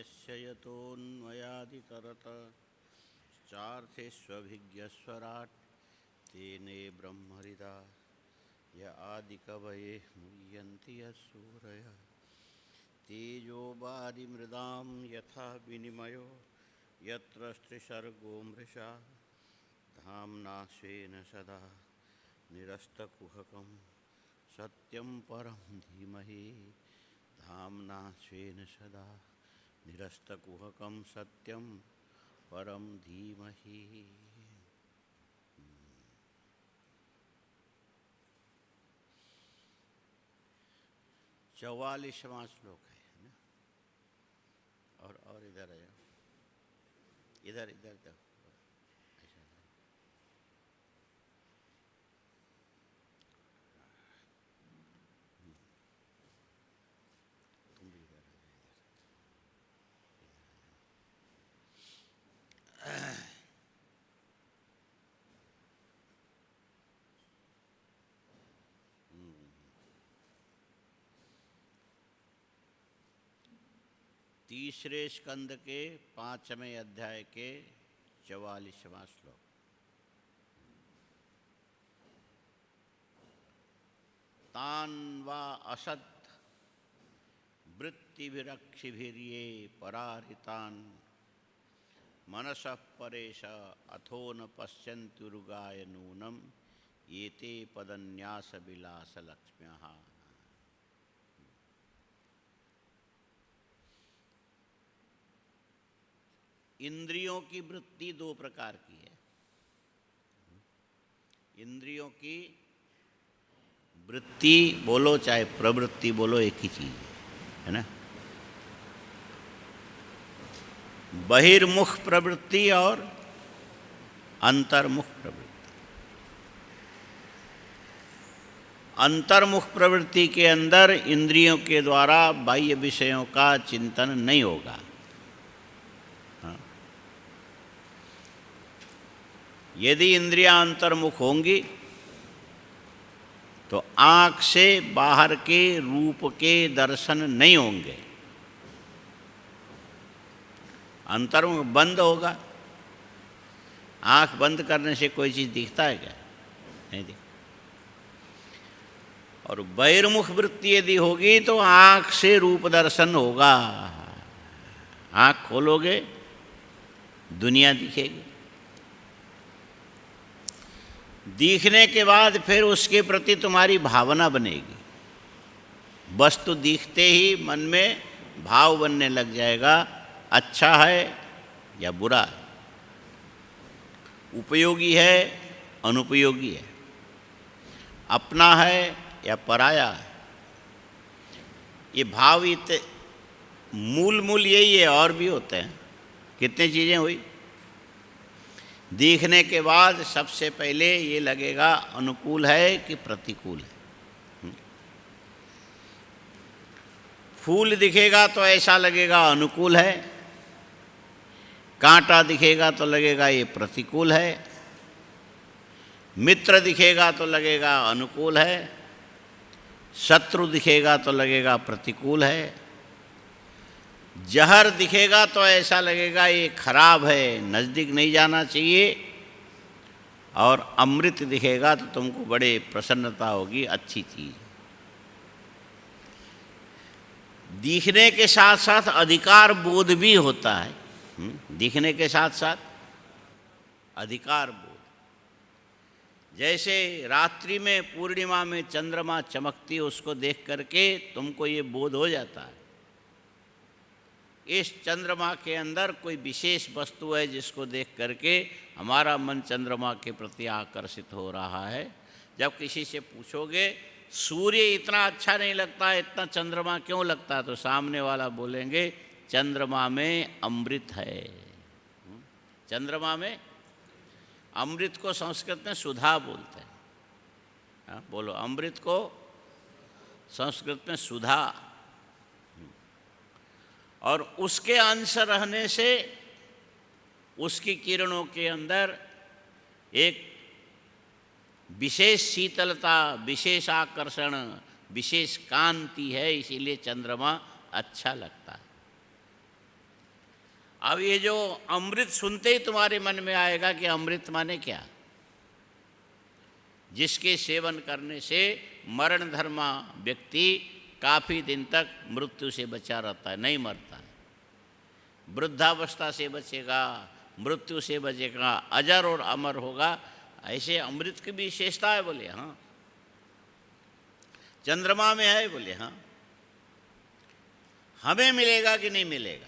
यस्य यतोऽन्वयादितरत चार्थेष्वभिज्ञस्वराट् तेने ब्रह्महृदा य आदिकवये मुह्यन्ति यस्सूरयः तेजो वारिमृदां यथा विनिमयो यत्र स्त्रिसर्गो मृषा धाम्ना स्वेन सदा निरस्तकुहकं सत्यं परं धीमहि धाम्ना स्वेन सदा निरस्तकुहकं सत्यं परम धीमहि। 44वां श्लोक है ना। और इधर आ जाओ, इधर इधर जाओ। तुम भी इधर आ जाओ, तीसरे स्कंद के 5वें अध्याय के 44वां श्लोक। तान वा असत वृत्तिभिरक्षिभिर्ये परारितान मनसः परेश अथो न पश्यन्त्युरुगाय नूनम येते पदन्यास विलास लक्ष्म्यः। इंद्रियों की वृत्ति दो प्रकार की है। इंद्रियों की वृत्ति बोलो चाहे प्रवृत्ति बोलो, एक ही चीज है ना। बहिर्मुख प्रवृत्ति और अंतर्मुख प्रवृत्ति। अंतर्मुख प्रवृत्ति के अंदर इंद्रियों के द्वारा बाह्य विषयों का चिंतन नहीं होगा। यदि इंद्रियां अंतर्मुख होंगी तो आँख से बाहर के रूप के दर्शन नहीं होंगे। अंतर्मुख बंद होगा। आँख बंद करने से कोई चीज़ दिखता है क्या? नहीं दिखता। और बहिर्मुख वृत्ति यदि होगी तो आँख से रूप दर्शन होगा। आँख खोलोगे दुनिया दिखेगी। दिखने के बाद फिर उसके प्रति तुम्हारी भावना बनेगी। वस्तु दिखते ही मन में भाव बनने लग जाएगा, अच्छा है या बुरा है, उपयोगी है अनुपयोगी है, अपना है या पराया है। ये भाव मूल यही है, और भी होते हैं। कितनी चीज़ें हुई। देखने के बाद सबसे पहले ये लगेगा अनुकूल है कि प्रतिकूल है। फूल दिखेगा तो ऐसा लगेगा अनुकूल है, कांटा दिखेगा तो लगेगा ये प्रतिकूल है, मित्र दिखेगा तो लगेगा अनुकूल है, शत्रु दिखेगा तो लगेगा प्रतिकूल है, जहर दिखेगा तो ऐसा लगेगा ये खराब है, नज़दीक नहीं जाना चाहिए, और अमृत दिखेगा तो तुमको बड़े प्रसन्नता होगी, अच्छी चीज़। दिखने के साथ साथ अधिकार बोध भी होता है। दिखने के साथ साथ अधिकार बोध। जैसे रात्रि में पूर्णिमा में चंद्रमा चमकती है, उसको देख करके तुमको ये बोध हो जाता है इस चंद्रमा के अंदर कोई विशेष वस्तु है, जिसको देख करके हमारा मन चंद्रमा के प्रति आकर्षित हो रहा है। जब किसी से पूछोगे सूर्य इतना अच्छा नहीं लगता, इतना चंद्रमा क्यों लगता है, तो सामने वाला बोलेंगे चंद्रमा में अमृत है। चंद्रमा में अमृत को संस्कृत में सुधा बोलते हैं। हाँ, बोलो, अमृत को संस्कृत में सुधा। और उसके अंश रहने से उसकी किरणों के अंदर एक विशेष शीतलता, विशेष आकर्षण, विशेष कांति है, इसीलिए चंद्रमा अच्छा लगता है। अब ये जो अमृत सुनते ही तुम्हारे मन में आएगा कि अमृत माने क्या, जिसके सेवन करने से मरण धर्मा व्यक्ति काफ़ी दिन तक मृत्यु से बचा रहता है, नहीं मरता है, वृद्धावस्था से बचेगा, मृत्यु से बचेगा, अजर और अमर होगा। ऐसे अमृत की भी विशेषता है। बोले हाँ। चंद्रमा में है? बोले हाँ। हमें मिलेगा कि नहीं मिलेगा?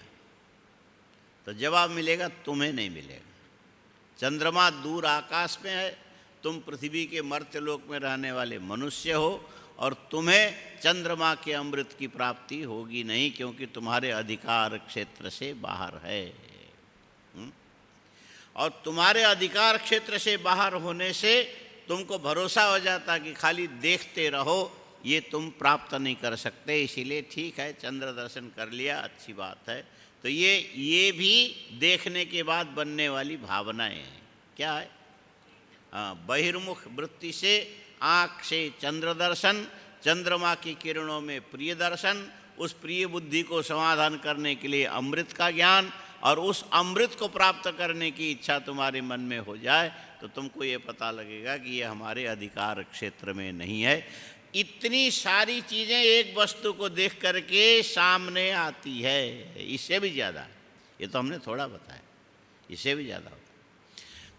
तो जवाब मिलेगा तुम्हें नहीं मिलेगा। चंद्रमा दूर आकाश में है, तुम पृथ्वी के मर्त्यलोक में रहने वाले मनुष्य हो, और तुम्हें चंद्रमा के अमृत की प्राप्ति होगी नहीं, क्योंकि तुम्हारे अधिकार क्षेत्र से बाहर है। और तुम्हारे अधिकार क्षेत्र से बाहर होने से तुमको भरोसा हो जाता कि खाली देखते रहो, ये तुम प्राप्त नहीं कर सकते। इसीलिए ठीक है, चंद्र दर्शन कर लिया, अच्छी बात है। तो ये भी देखने के बाद बनने वाली भावनाएं हैं। क्या है? बहिर्मुख वृत्ति से आँख से चंद्र दर्शन, चंद्रमा की किरणों में प्रिय दर्शन, उस प्रिय बुद्धि को समाधान करने के लिए अमृत का ज्ञान, और उस अमृत को प्राप्त करने की इच्छा तुम्हारे मन में हो जाए तो तुमको ये पता लगेगा कि ये हमारे अधिकार क्षेत्र में नहीं है। इतनी सारी चीज़ें एक वस्तु को देख करके सामने आती है, इससे भी ज़्यादा। ये तो हमने थोड़ा बताया, इससे भी ज़्यादा होता।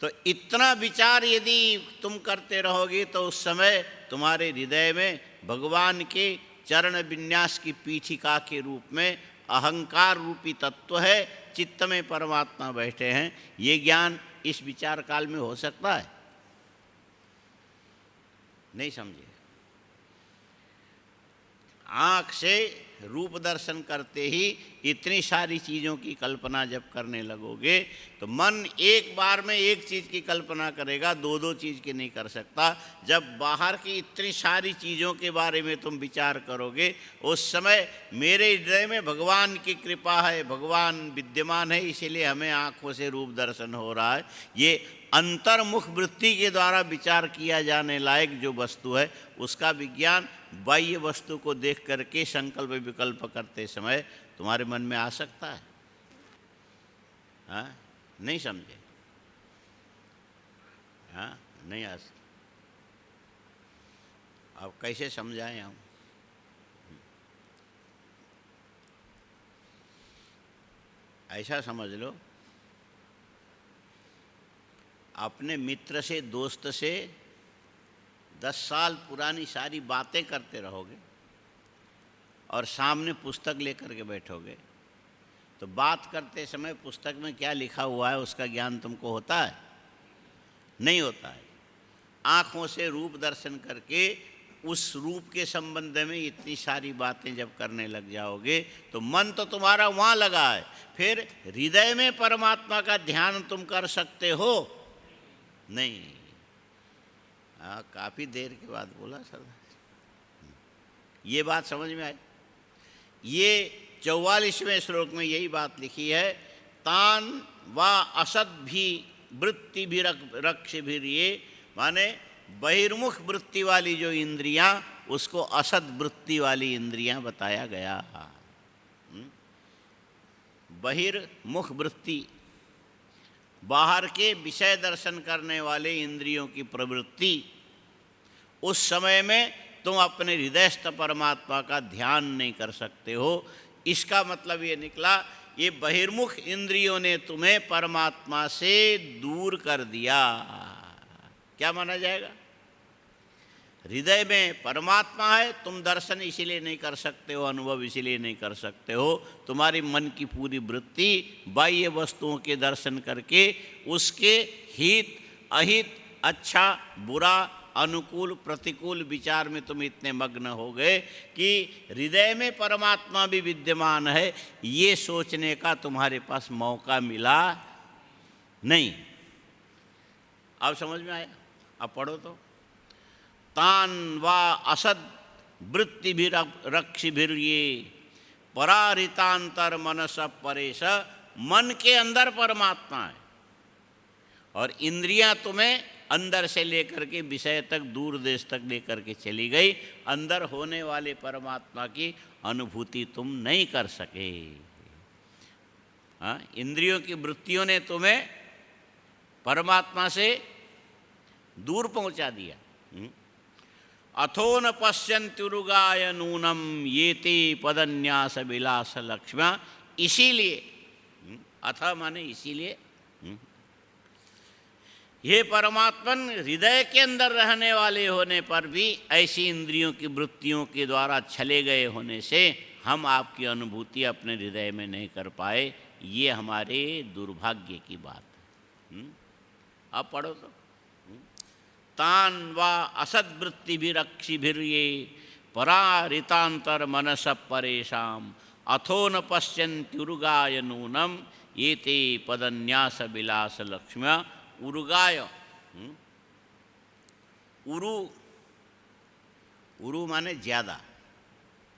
तो इतना विचार यदि तुम करते रहोगे तो उस समय तुम्हारे हृदय में भगवान के चरण विन्यास की पीठिका के रूप में अहंकार रूपी तत्व है, चित्त में परमात्मा बैठे हैं। ये ज्ञान इस विचार काल में हो सकता है? नहीं समझे? आँख से रूप दर्शन करते ही इतनी सारी चीज़ों की कल्पना जब करने लगोगे तो मन एक बार में एक चीज़ की कल्पना करेगा, दो दो चीज़ की नहीं कर सकता। जब बाहर की इतनी सारी चीज़ों के बारे में तुम विचार करोगे, उस समय मेरे हृदय में भगवान की कृपा है, भगवान विद्यमान है, इसीलिए हमें आँखों से रूप दर्शन हो रहा है। ये अंतर्मुख वृत्ति के द्वारा विचार किया जाने लायक जो वस्तु है, उसका विज्ञान बाह्य वस्तु को देख करके संकल्प विकल्प करते समय तुम्हारे मन में आ सकता है? हाँ, नहीं समझे? हाँ, नहीं आ सकता। अब कैसे समझाएं हम? ऐसा समझ लो, अपने मित्र से, दोस्त से 10 साल पुरानी सारी बातें करते रहोगे और सामने पुस्तक लेकर के बैठोगे, तो बात करते समय पुस्तक में क्या लिखा हुआ है उसका ज्ञान तुमको होता है? नहीं होता है। आँखों से रूप दर्शन करके उस रूप के संबंध में इतनी सारी बातें जब करने लग जाओगे तो मन तो तुम्हारा वहाँ लगा है, फिर हृदय में परमात्मा का ध्यान तुम कर सकते हो? नहीं। काफ़ी देर के बाद बोला सर, ये बात समझ में आई। ये 44वें श्लोक में यही बात लिखी है, तान व असद भी वृत्ति भी रक्ष भी, ये माने बहिर्मुख वृत्ति वाली जो इंद्रियां, उसको असद वृत्ति वाली इंद्रियां बताया गया। बहिर्मुख वृत्ति, बाहर के विषय दर्शन करने वाले इंद्रियों की प्रवृत्ति, उस समय में तुम अपने हृदयस्थ परमात्मा का ध्यान नहीं कर सकते हो। इसका मतलब ये निकला, ये बहिर्मुख इंद्रियों ने तुम्हें परमात्मा से दूर कर दिया। क्या माना जाएगा? हृदय में परमात्मा है, तुम दर्शन इसीलिए नहीं कर सकते हो, अनुभव इसीलिए नहीं कर सकते हो, तुम्हारी मन की पूरी वृत्ति बाह्य वस्तुओं के दर्शन करके उसके हित अहित, अच्छा बुरा, अनुकूल प्रतिकूल विचार में तुम इतने मग्न हो गए कि हृदय में परमात्मा भी विद्यमान है, ये सोचने का तुम्हारे पास मौका मिला नहीं। अब समझ में आया? अब पढ़ो तो, तान वा असद वृत्ति भी रक्षि भी, ये परारितांतर मनस परेश, मन के अंदर परमात्मा है और इंद्रियां तुम्हें अंदर से लेकर के विषय तक, दूर देश तक लेकर के चली गई। अंदर होने वाले परमात्मा की अनुभूति तुम नहीं कर सके। हाँ, इंद्रियों की वृत्तियों ने तुम्हें परमात्मा से दूर पहुंचा दिया। अथो न पश्यन्त्युरुगाय नूनम येते पदन्यास विलास लक्ष्म्या, इसीलिए, अथ माने इसीलिए, ये परमात्मन हृदय के अंदर रहने वाले होने पर भी ऐसी इंद्रियों की वृत्तियों के द्वारा छले गए होने से हम आपकी अनुभूति अपने हृदय में नहीं कर पाए, ये हमारे दुर्भाग्य की बात है। आप पढ़ो तो, तान वा असद्वृत्तिभिरक्षिभिर्ये परारितांतर मनस परेशाम अथो न पश्यन्त्युरुगाय नूनम येते पदन्यास विलास लक्ष्म्या। उरुगाय, उरु, उरु माने ज़्यादा,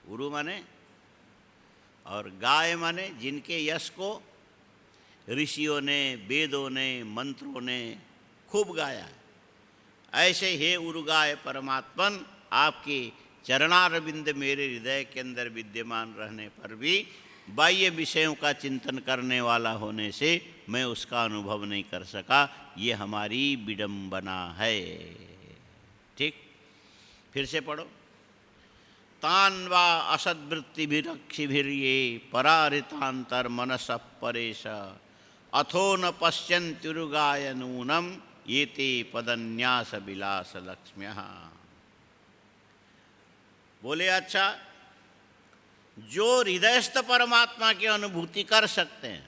उरु माने, और गाय माने जिनके यश को ऋषियों ने, वेदों ने, मंत्रों ने खूब गाया है, ऐसे हे उरुगाय परमात्मन, आपके चरणारविंद मेरे हृदय के अंदर विद्यमान रहने पर भी बाह्य विषयों का चिंतन करने वाला होने से मैं उसका अनुभव नहीं कर सका, ये हमारी विडंबना है। ठीक, फिर से पढ़ो। तान वा असद्वृत्तिभिरक्षिभिर्ये परारितांतर मनस परेश अथो न पश्यन्त्युरुगाय नूनम येते पदन्यास विलास लक्ष्म्यः। बोले अच्छा, जो हृदयस्थ परमात्मा की अनुभूति कर सकते हैं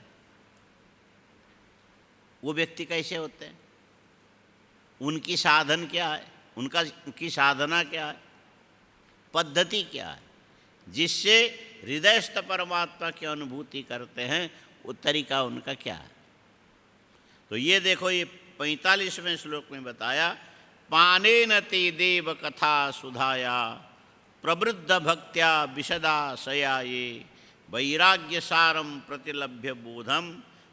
वो व्यक्ति कैसे होते हैं, उनकी साधन क्या है, उनकी साधना क्या है, पद्धति क्या है, जिससे हृदयस्थ परमात्मा की अनुभूति करते हैं, वो तरीका उनका क्या है। तो ये देखो, ये 45वें श्लोक में बताया, पानेन ते देव कथा सुधाया प्रवृद्ध भक्त्या विशदाशया ये वैराग्य सारम प्रतिलभ्य बोधम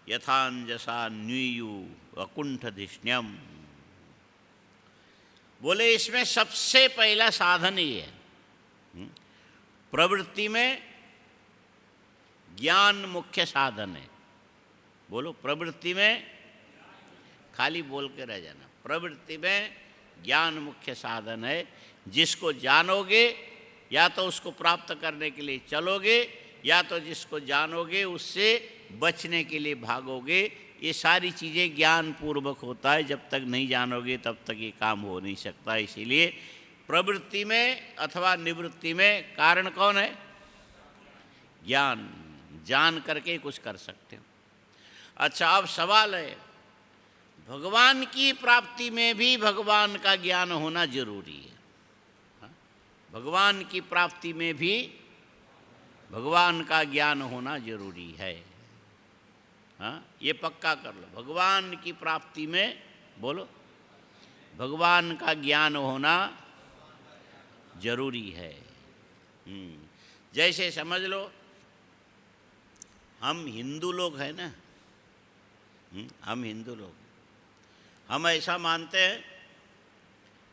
यथांजसा न्यूयु अकुंठधिष्ण्यम। बोले इसमें सबसे पहला साधन ही है, प्रवृत्ति में ज्ञान मुख्य साधन है। बोलो, प्रवृत्ति में, खाली बोल के रह जाना, प्रवृत्ति में ज्ञान मुख्य साधन है। जिसको जानोगे या तो उसको प्राप्त करने के लिए चलोगे, या तो जिसको जानोगे उससे बचने के लिए भागोगे। ये सारी चीज़ें ज्ञान पूर्वक होता है, जब तक नहीं जानोगे तब तक ये काम हो नहीं सकता। इसीलिए प्रवृत्ति में अथवा निवृत्ति में कारण कौन है? ज्ञान। जान करके कुछ कर सकते हो। अच्छा, अब सवाल है, भगवान की प्राप्ति में भी भगवान का ज्ञान होना जरूरी है। भगवान की प्राप्ति में भी भगवान का ज्ञान होना जरूरी है। हाँ, ये पक्का कर लो, भगवान की प्राप्ति में, बोलो, भगवान का ज्ञान होना जरूरी है। जैसे समझ लो, हम हिंदू लोग हैं ना, हम हिंदू लोग, हम ऐसा मानते हैं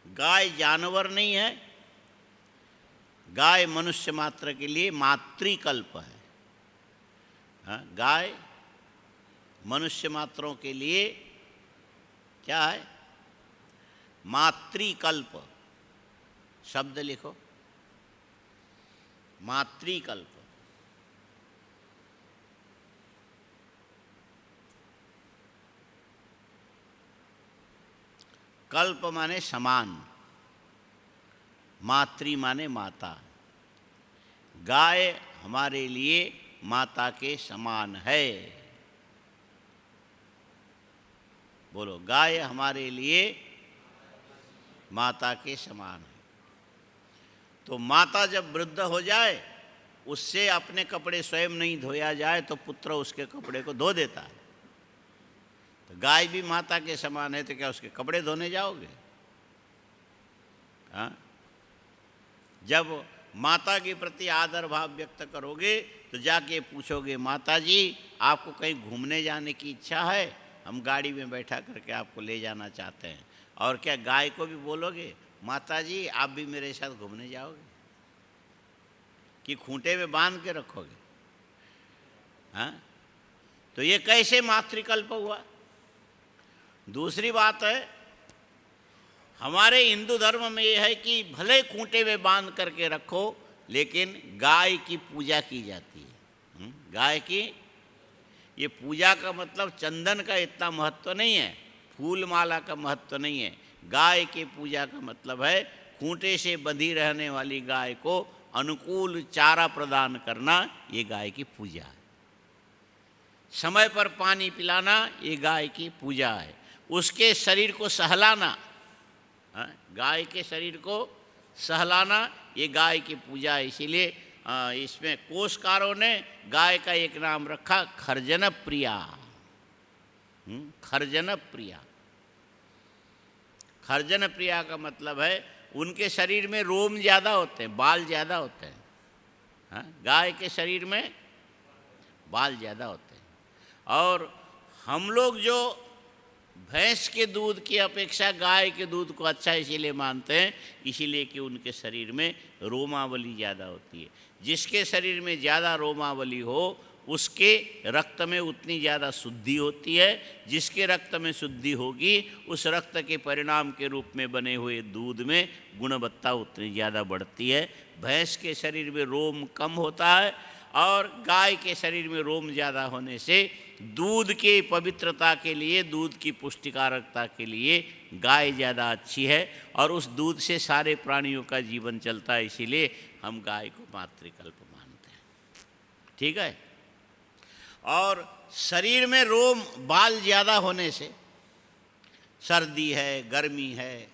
गाय जानवर नहीं है, गाय मनुष्य मात्र के लिए मातृकल्प है। हाँ, गाय मनुष्य मात्रों के लिए क्या है? मातृकल्प। शब्द लिखो, मातृकल्प। कल्प माने समान, मातृ माने माता। गाय हमारे लिए माता के समान है। बोलो, गाय हमारे लिए माता के समान है। तो माता जब वृद्ध हो जाए, उससे अपने कपड़े स्वयं नहीं धोया जाए तो पुत्र उसके कपड़े को धो देता है। तो गाय भी माता के समान है, तो क्या उसके कपड़े धोने जाओगे? हाँ, जब माता के प्रति आदर भाव व्यक्त करोगे तो जाके पूछोगे, माता जी आपको कहीं घूमने जाने की इच्छा है, हम गाड़ी में बैठा करके आपको ले जाना चाहते हैं। और क्या गाय को भी बोलोगे, माता जी आप भी मेरे साथ घूमने जाओगे, कि खूंटे में बांध के रखोगे? हाँ, तो ये कैसे मातृकल्प हुआ? दूसरी बात है, हमारे हिंदू धर्म में ये है कि भले खूंटे में बांध करके रखो, लेकिन गाय की पूजा की जाती है। गाय की ये पूजा का मतलब चंदन का इतना महत्व नहीं है, फूल माला का महत्व नहीं है। गाय की पूजा का मतलब है खूंटे से बंधी रहने वाली गाय को अनुकूल चारा प्रदान करना, ये गाय की पूजा है। समय पर पानी पिलाना, ये गाय की पूजा है। उसके शरीर को सहलाना, गाय के शरीर को सहलाना, ये गाय की पूजा है। इसीलिए इसमें कोशकारों ने गाय का एक नाम रखा, खर्जन प्रिया। खर्जन प्रिया, खर्जन प्रिया का मतलब है उनके शरीर में रोम ज़्यादा होते हैं, बाल ज़्यादा होते हैं। गाय के शरीर में बाल ज़्यादा होते हैं। और हम लोग जो भैंस के दूध की अपेक्षा गाय के दूध को अच्छा इसीलिए मानते हैं, इसीलिए कि उनके शरीर में रोमावली ज़्यादा होती है। जिसके शरीर में ज़्यादा रोमावली हो उसके रक्त में उतनी ज़्यादा शुद्धि होती है। जिसके रक्त में शुद्धि होगी उस रक्त के परिणाम के रूप में बने हुए दूध में गुणवत्ता उतनी ज़्यादा बढ़ती है। भैंस के शरीर में रोम कम होता है और गाय के शरीर में रोम ज़्यादा होने से दूध के पवित्रता के लिए, दूध की पुष्टिकारकता के लिए गाय ज़्यादा अच्छी है और उस दूध से सारे प्राणियों का जीवन चलता है। इसीलिए हम गाय को मातृकल्प मानते हैं। ठीक है। और शरीर में रोम बाल ज़्यादा होने से, सर्दी है, गर्मी है,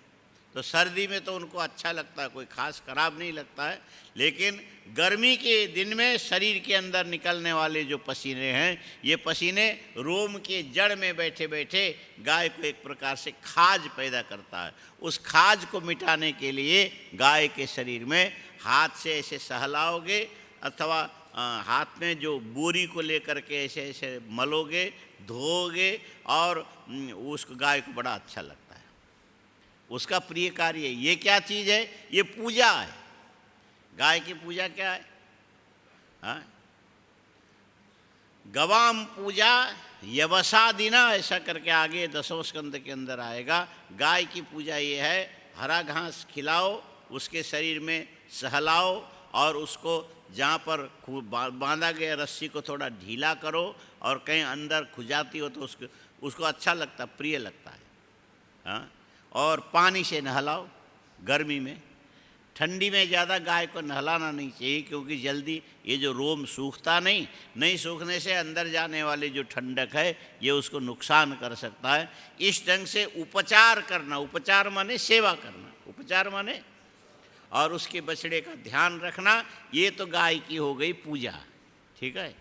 तो सर्दी में तो उनको अच्छा लगता है, कोई खास खराब नहीं लगता है। लेकिन गर्मी के दिन में शरीर के अंदर निकलने वाले जो पसीने हैं, ये पसीने रोम के जड़ में बैठे बैठे गाय को एक प्रकार से खाज पैदा करता है। उस खाज को मिटाने के लिए गाय के शरीर में हाथ से ऐसे सहलाओगे अथवा हाथ में जो बोरी को लेकर के ऐसे ऐसे मलोगे, धोओगे और उसको गाय को बड़ा अच्छा लगता है। उसका प्रिय कार्य है। ये क्या चीज़ है? ये पूजा है। गाय की पूजा क्या है? गवाम पूजा यवसादिना, ऐसा करके आगे 10वें स्कंद के अंदर आएगा। गाय की पूजा ये है, हरा घास खिलाओ, उसके शरीर में सहलाओ और उसको जहाँ पर बांधा गया रस्सी को थोड़ा ढीला करो और कहीं अंदर खुजाती हो तो उसको अच्छा लगता, प्रिय लगता है। और पानी से नहलाओ गर्मी में। ठंडी में ज़्यादा गाय को नहलाना नहीं चाहिए, क्योंकि जल्दी ये जो रोम सूखता नहीं सूखने से अंदर जाने वाले जो ठंडक है ये उसको नुकसान कर सकता है। इस ढंग से उपचार करना, उपचार माने सेवा करना, उपचार माने और उसके बछड़े का ध्यान रखना, ये तो गाय की हो गई पूजा। ठीक है।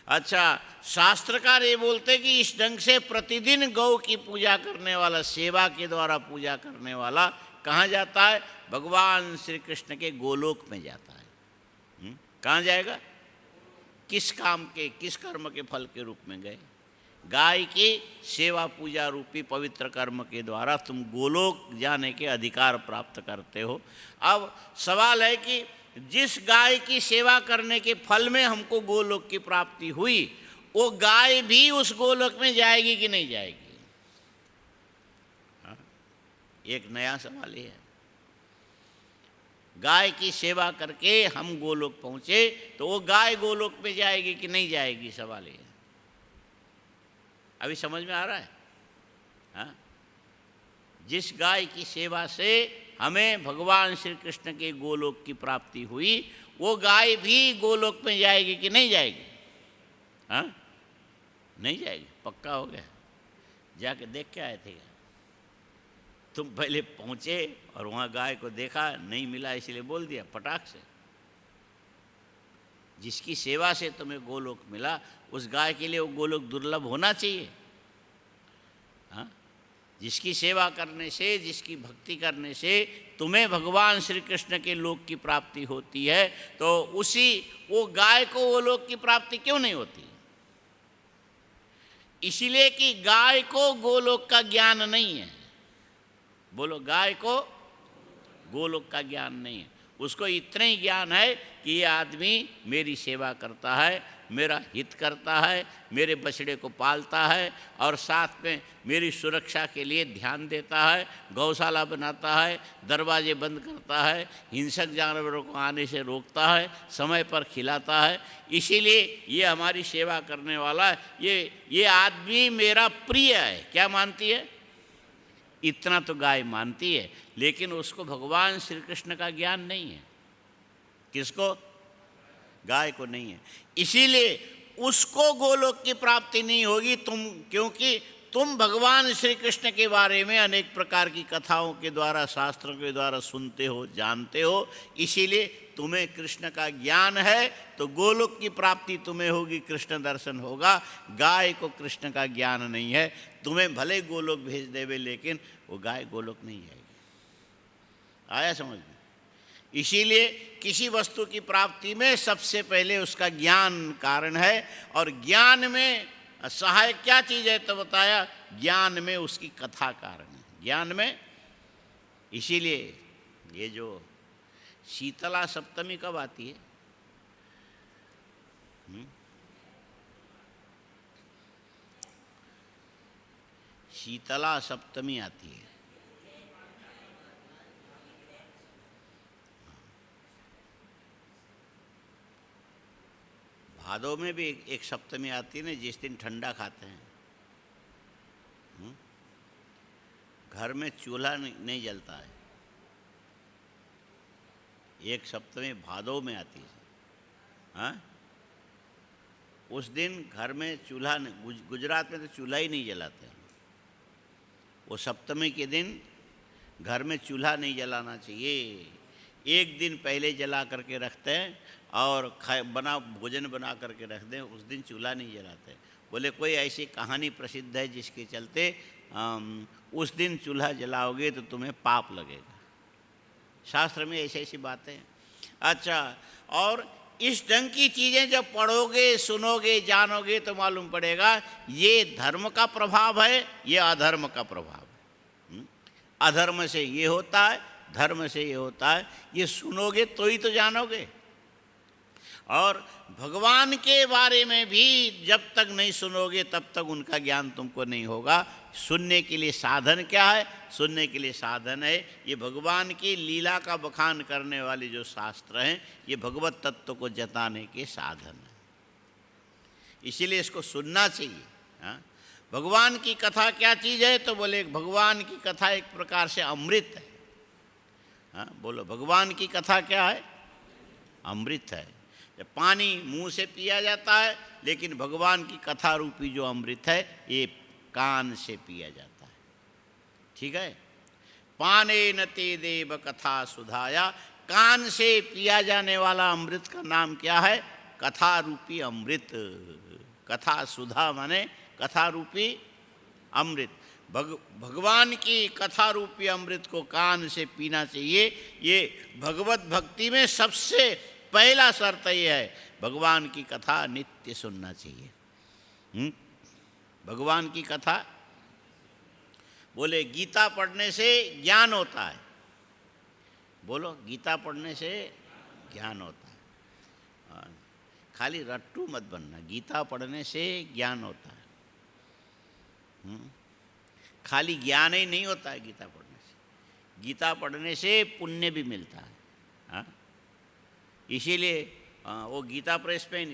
अच्छा, शास्त्रकार ये बोलते कि इस ढंग से प्रतिदिन गौ की पूजा करने वाला, सेवा के द्वारा पूजा करने वाला कहाँ जाता है? भगवान श्री कृष्ण के गोलोक में जाता है। कहाँ जाएगा? किस काम के, किस कर्म के फल के रूप में गए? गाय की सेवा पूजा रूपी पवित्र कर्म के द्वारा तुम गोलोक जाने के अधिकार प्राप्त करते हो। अब सवाल है कि जिस गाय की सेवा करने के फल में हमको गोलोक की प्राप्ति हुई, वो गाय भी उस गोलोक में जाएगी कि नहीं जाएगी? एक नया सवाल ये है। गाय की सेवा करके हम गोलोक पहुँचे तो वो गाय गोलोक में जाएगी कि नहीं जाएगी? सवाल ये। अभी समझ में आ रहा है? हाँ? जिस गाय की सेवा से हमें भगवान श्री कृष्ण के गोलोक की प्राप्ति हुई, वो गाय भी गोलोक में जाएगी कि नहीं जाएगी? हाँ? नहीं जाएगी, पक्का हो गया। जाके देख के आए थे। तुम पहले पहुँचे और वहाँ गाय को देखा, नहीं मिला, इसलिए बोल दिया पटाख से। जिसकी सेवा से तुम्हें गोलोक मिला, उस गाय के लिए वो गोलोक दुर्लभ होना चाहिए। हाँ? जिसकी सेवा करने से, जिसकी भक्ति करने से तुम्हें भगवान श्री कृष्ण के लोक की प्राप्ति होती है, तो उसी वो गाय को वो लोक की प्राप्ति क्यों नहीं होती? इसीलिए कि गाय को गोलोक का ज्ञान नहीं है। बोलो, गाय को गोलोक का ज्ञान नहीं है। उसको इतना ही ज्ञान है कि ये आदमी मेरी सेवा करता है, मेरा हित करता है, मेरे बछड़े को पालता है और साथ में मेरी सुरक्षा के लिए ध्यान देता है, गौशाला बनाता है, दरवाजे बंद करता है, हिंसक जानवरों को आने से रोकता है, समय पर खिलाता है। इसीलिए ये हमारी सेवा करने वाला है, ये आदमी मेरा प्रिय है। क्या मानती है? इतना तो गाय मानती है, लेकिन उसको भगवान श्री कृष्ण का ज्ञान नहीं है। किसको? गाय को नहीं है। इसीलिए उसको गोलोक की प्राप्ति नहीं होगी, क्योंकि तुम भगवान श्री कृष्ण के बारे में अनेक प्रकार की कथाओं के द्वारा, शास्त्रों के द्वारा सुनते हो, जानते हो। इसीलिए तुम्हें कृष्ण का ज्ञान है तो गोलोक की प्राप्ति तुम्हें होगी, कृष्ण दर्शन होगा। गाय को कृष्ण का ज्ञान नहीं है, तुम्हें भले गोलोक भेज देवे, लेकिन वो गाय गोलोक नहीं जाएगी। आया समझ में? इसीलिए किसी वस्तु की प्राप्ति में सबसे पहले उसका ज्ञान कारण है, और ज्ञान में सहायक क्या चीज़ है तो बताया, ज्ञान में उसकी कथा कारण है, ज्ञान में। इसीलिए ये जो शीतला सप्तमी कब आती है? शीतला सप्तमी आती है। भादों में भी एक सप्तमी आती है ना, जिस दिन ठंडा खाते हैं, घर में चूल्हा नहीं जलता है। एक सप्तमी भादों में आती है। हाँ, उस दिन घर में चूल्हा, गुजरात में तो चूल्हा ही नहीं जलाते हैं। वो सप्तमी के दिन घर में चूल्हा नहीं जलाना चाहिए, एक दिन पहले जला करके रखते हैं और भोजन बना करके रख दें, उस दिन चूल्हा नहीं जलाते। बोले कोई ऐसी कहानी प्रसिद्ध है जिसके चलते उस दिन चूल्हा जलाओगे तो तुम्हें पाप लगेगा। शास्त्र में ऐसी ऐसी बातें। अच्छा, और इस ढंग की चीज़ें जब पढ़ोगे, सुनोगे, जानोगे तो मालूम पड़ेगा ये धर्म का प्रभाव है, ये अधर्म का प्रभाव है। अधर्म से ये होता है, धर्म से ये होता है। ये सुनोगे तो ही तो जानोगे। और भगवान के बारे में भी जब तक नहीं सुनोगे तब तक उनका ज्ञान तुमको नहीं होगा। सुनने के लिए साधन क्या है? सुनने के लिए साधन है ये भगवान की लीला का बखान करने वाले जो शास्त्र हैं, ये भगवत तत्व को जताने के साधन हैं। इसीलिए इसको सुनना चाहिए। हाँ? भगवान की कथा क्या चीज़ है? तो बोले भगवान की कथा एक प्रकार से अमृत है। हाँ, बोलो भगवान की कथा क्या है? अमृत है। जब पानी मुंह से पिया जाता है, लेकिन भगवान की कथा रूपी जो अमृत है ये कान से पिया जाता है। ठीक है? पाने न ते देव कथा सुधाया, कान से पिया जाने वाला अमृत का नाम क्या है? कथा रूपी अमृत। कथा सुधा माने कथा रूपी अमृत। भगवान की कथा रूपी अमृत को कान से पीना चाहिए। ये भगवत भक्ति में सबसे पहला शर्त ये है, भगवान की कथा नित्य सुनना चाहिए। भगवान की कथा, बोले गीता पढ़ने से ज्ञान होता है। बोलो गीता पढ़ने से ज्ञान होता है। खाली रट्टू मत बनना, गीता पढ़ने से ज्ञान होता है। खाली ज्ञान ही नहीं होता है गीता पढ़ने से, गीता पढ़ने से पुण्य भी मिलता है। हाँ? इसीलिए वो गीता प्रेस पे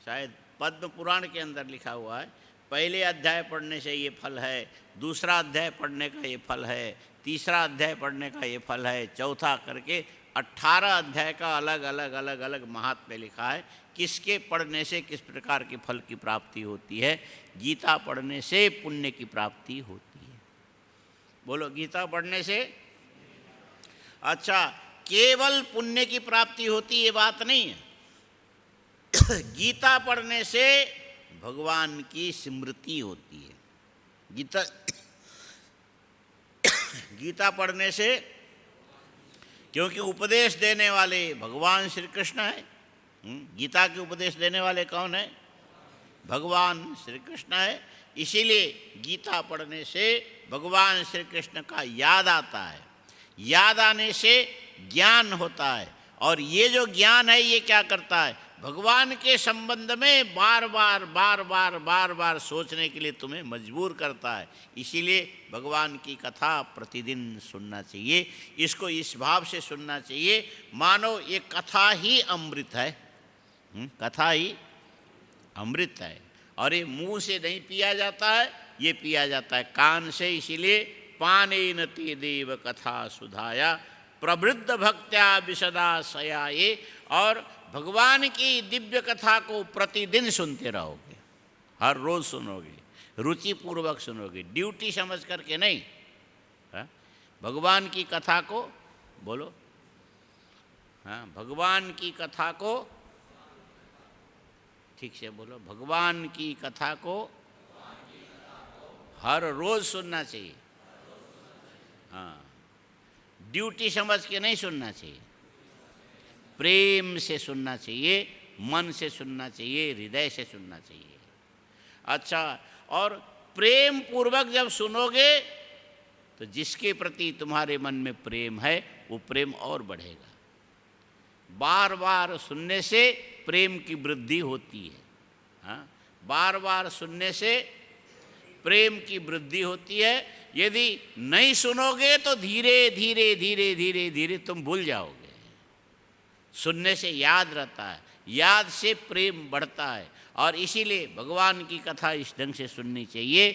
शायद पद्म पुराण के अंदर लिखा हुआ है, पहले अध्याय पढ़ने से ये फल है, दूसरा अध्याय पढ़ने का ये फल है, तीसरा अध्याय पढ़ने का ये फल है, चौथा करके 18 अध्याय का अलग अलग अलग अलग महात्म्य लिखा है, किसके पढ़ने से किस प्रकार के फल की प्राप्ति होती है। गीता पढ़ने से पुण्य की प्राप्ति होती है। बोलो गीता पढ़ने से। अच्छा, केवल पुण्य की प्राप्ति होती ये बात नहीं है। गीता पढ़ने से भगवान की स्मृति होती है। गीता पढ़ने से, क्योंकि उपदेश देने वाले भगवान श्री कृष्ण है। गीता के उपदेश देने वाले कौन है? भगवान श्री कृष्ण है। इसीलिए गीता पढ़ने से भगवान श्री कृष्ण का याद आता है। याद आने से ज्ञान होता है, और ये जो ज्ञान है ये क्या करता है? भगवान के संबंध में बार बार बार बार बार बार सोचने के लिए तुम्हें मजबूर करता है। इसीलिए भगवान की कथा प्रतिदिन सुनना चाहिए, इसको इस भाव से सुनना चाहिए मानो ये कथा ही अमृत है। कथा ही अमृत है और ये मुंह से नहीं पिया जाता है, ये पिया जाता है कान से। इसीलिए पानेन ते देव कथा सुधाया प्रवृद्ध भक्त्या विशदा सयाये। और भगवान की दिव्य कथा को प्रतिदिन सुनते रहोगे, हर रोज सुनोगे, रुचिपूर्वक सुनोगे, ड्यूटी समझ करके नहीं। हा? भगवान की कथा को बोलो, हाँ भगवान की कथा को ठीक से बोलो, भगवान की कथा को हर रोज सुनना चाहिए। हाँ, ड्यूटी समझ के नहीं सुनना चाहिए, प्रेम से सुनना चाहिए, मन से सुनना चाहिए, हृदय से सुनना चाहिए। अच्छा, और प्रेम पूर्वक जब सुनोगे तो जिसके प्रति तुम्हारे मन में प्रेम है वो प्रेम और बढ़ेगा। बार बार सुनने से प्रेम की वृद्धि होती है। हाँ, बार बार सुनने से प्रेम की वृद्धि होती है। यदि नहीं सुनोगे तो धीरे धीरे धीरे धीरे धीरे तुम भूल जाओगे। सुनने से याद रहता है, याद से प्रेम बढ़ता है। और इसीलिए भगवान की कथा इस ढंग से सुननी चाहिए,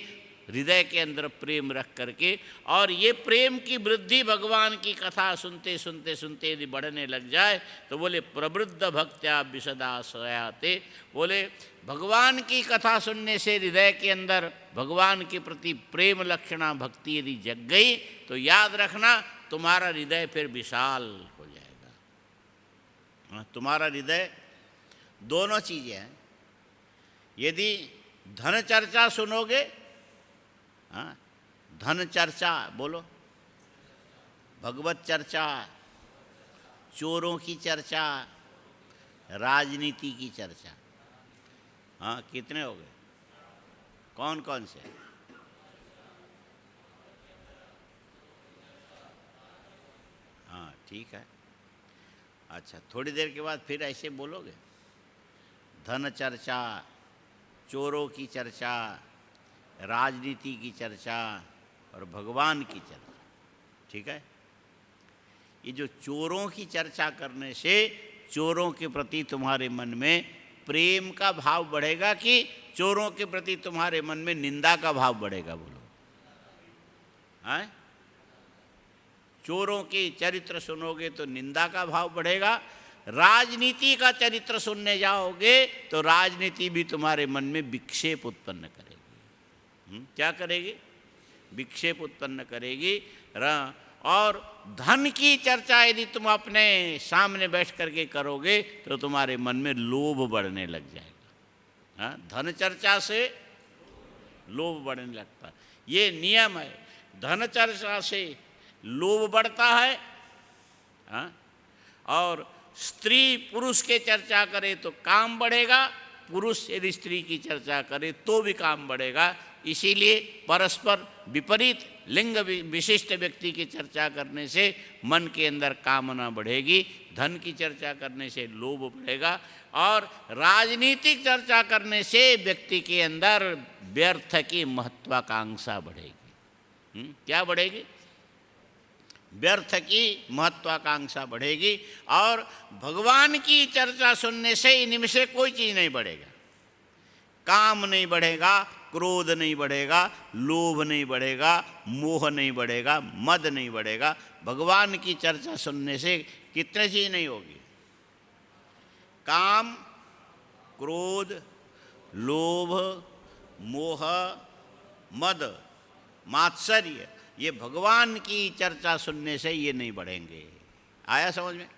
हृदय के अंदर प्रेम रख करके। और ये प्रेम की वृद्धि भगवान की कथा सुनते सुनते सुनते यदि बढ़ने लग जाए तो बोले प्रवृद्ध भक्त्या विशदा सयाते। बोले भगवान की कथा सुनने से हृदय के अंदर भगवान के प्रति प्रेम लक्षणा भक्ति यदि जग गई तो याद रखना तुम्हारा हृदय फिर विशाल हो जाएगा। तुम्हारा हृदय दोनों चीज़ें हैं। यदि धन चर्चा सुनोगे, हाँ धन चर्चा बोलो, भगवत चर्चा, चोरों की चर्चा, राजनीति की चर्चा, हाँ कितने हो गए, कौन कौन से? हाँ ठीक है। अच्छा, थोड़ी देर के बाद फिर ऐसे बोलोगे, धन चर्चा, चोरों की चर्चा, राजनीति की चर्चा और भगवान की चर्चा। ठीक है। ये जो चोरों की चर्चा करने से चोरों के प्रति तुम्हारे मन में प्रेम का भाव बढ़ेगा कि चोरों के प्रति तुम्हारे मन में निंदा का भाव बढ़ेगा? बोलो। हैं? चोरों के चरित्र सुनोगे तो निंदा का भाव बढ़ेगा, राजनीति का चरित्र सुनने जाओगे तो राजनीति भी तुम्हारे मन में विक्षेप उत्पन्न करेगी। क्या करेगी? विक्षेप उत्पन्न करेगी। और धन की चर्चा यदि तुम अपने सामने बैठ करके करोगे तो तुम्हारे मन में लोभ बढ़ने लग जाएगा। हाँ, धन चर्चा से लोभ बढ़ने लगता है, ये नियम है। धन चर्चा से लोभ बढ़ता है। हाँ, और स्त्री पुरुष के चर्चा करे तो काम बढ़ेगा, पुरुष यदि स्त्री की चर्चा करे तो भी काम बढ़ेगा। इसीलिए परस्पर विपरीत लिंग विशिष्ट व्यक्ति की चर्चा करने से मन के अंदर कामना बढ़ेगी, धन की चर्चा करने से लोभ बढ़ेगा, और राजनीतिक चर्चा करने से व्यक्ति के अंदर व्यर्थ की महत्वाकांक्षा बढ़ेगी। क्या बढ़ेगी? व्यर्थ की महत्वाकांक्षा बढ़ेगी। और भगवान की चर्चा सुनने से इनमें से कोई चीज़ नहीं बढ़ेगा। काम नहीं बढ़ेगा, क्रोध नहीं बढ़ेगा, लोभ नहीं बढ़ेगा, मोह नहीं बढ़ेगा, मद नहीं बढ़ेगा। भगवान की चर्चा सुनने से कितने चीज़ नहीं होगी? काम, क्रोध, लोभ, मोह, मद, मात्सर्य, ये भगवान की चर्चा सुनने से ये नहीं बढ़ेंगे। आया समझ में?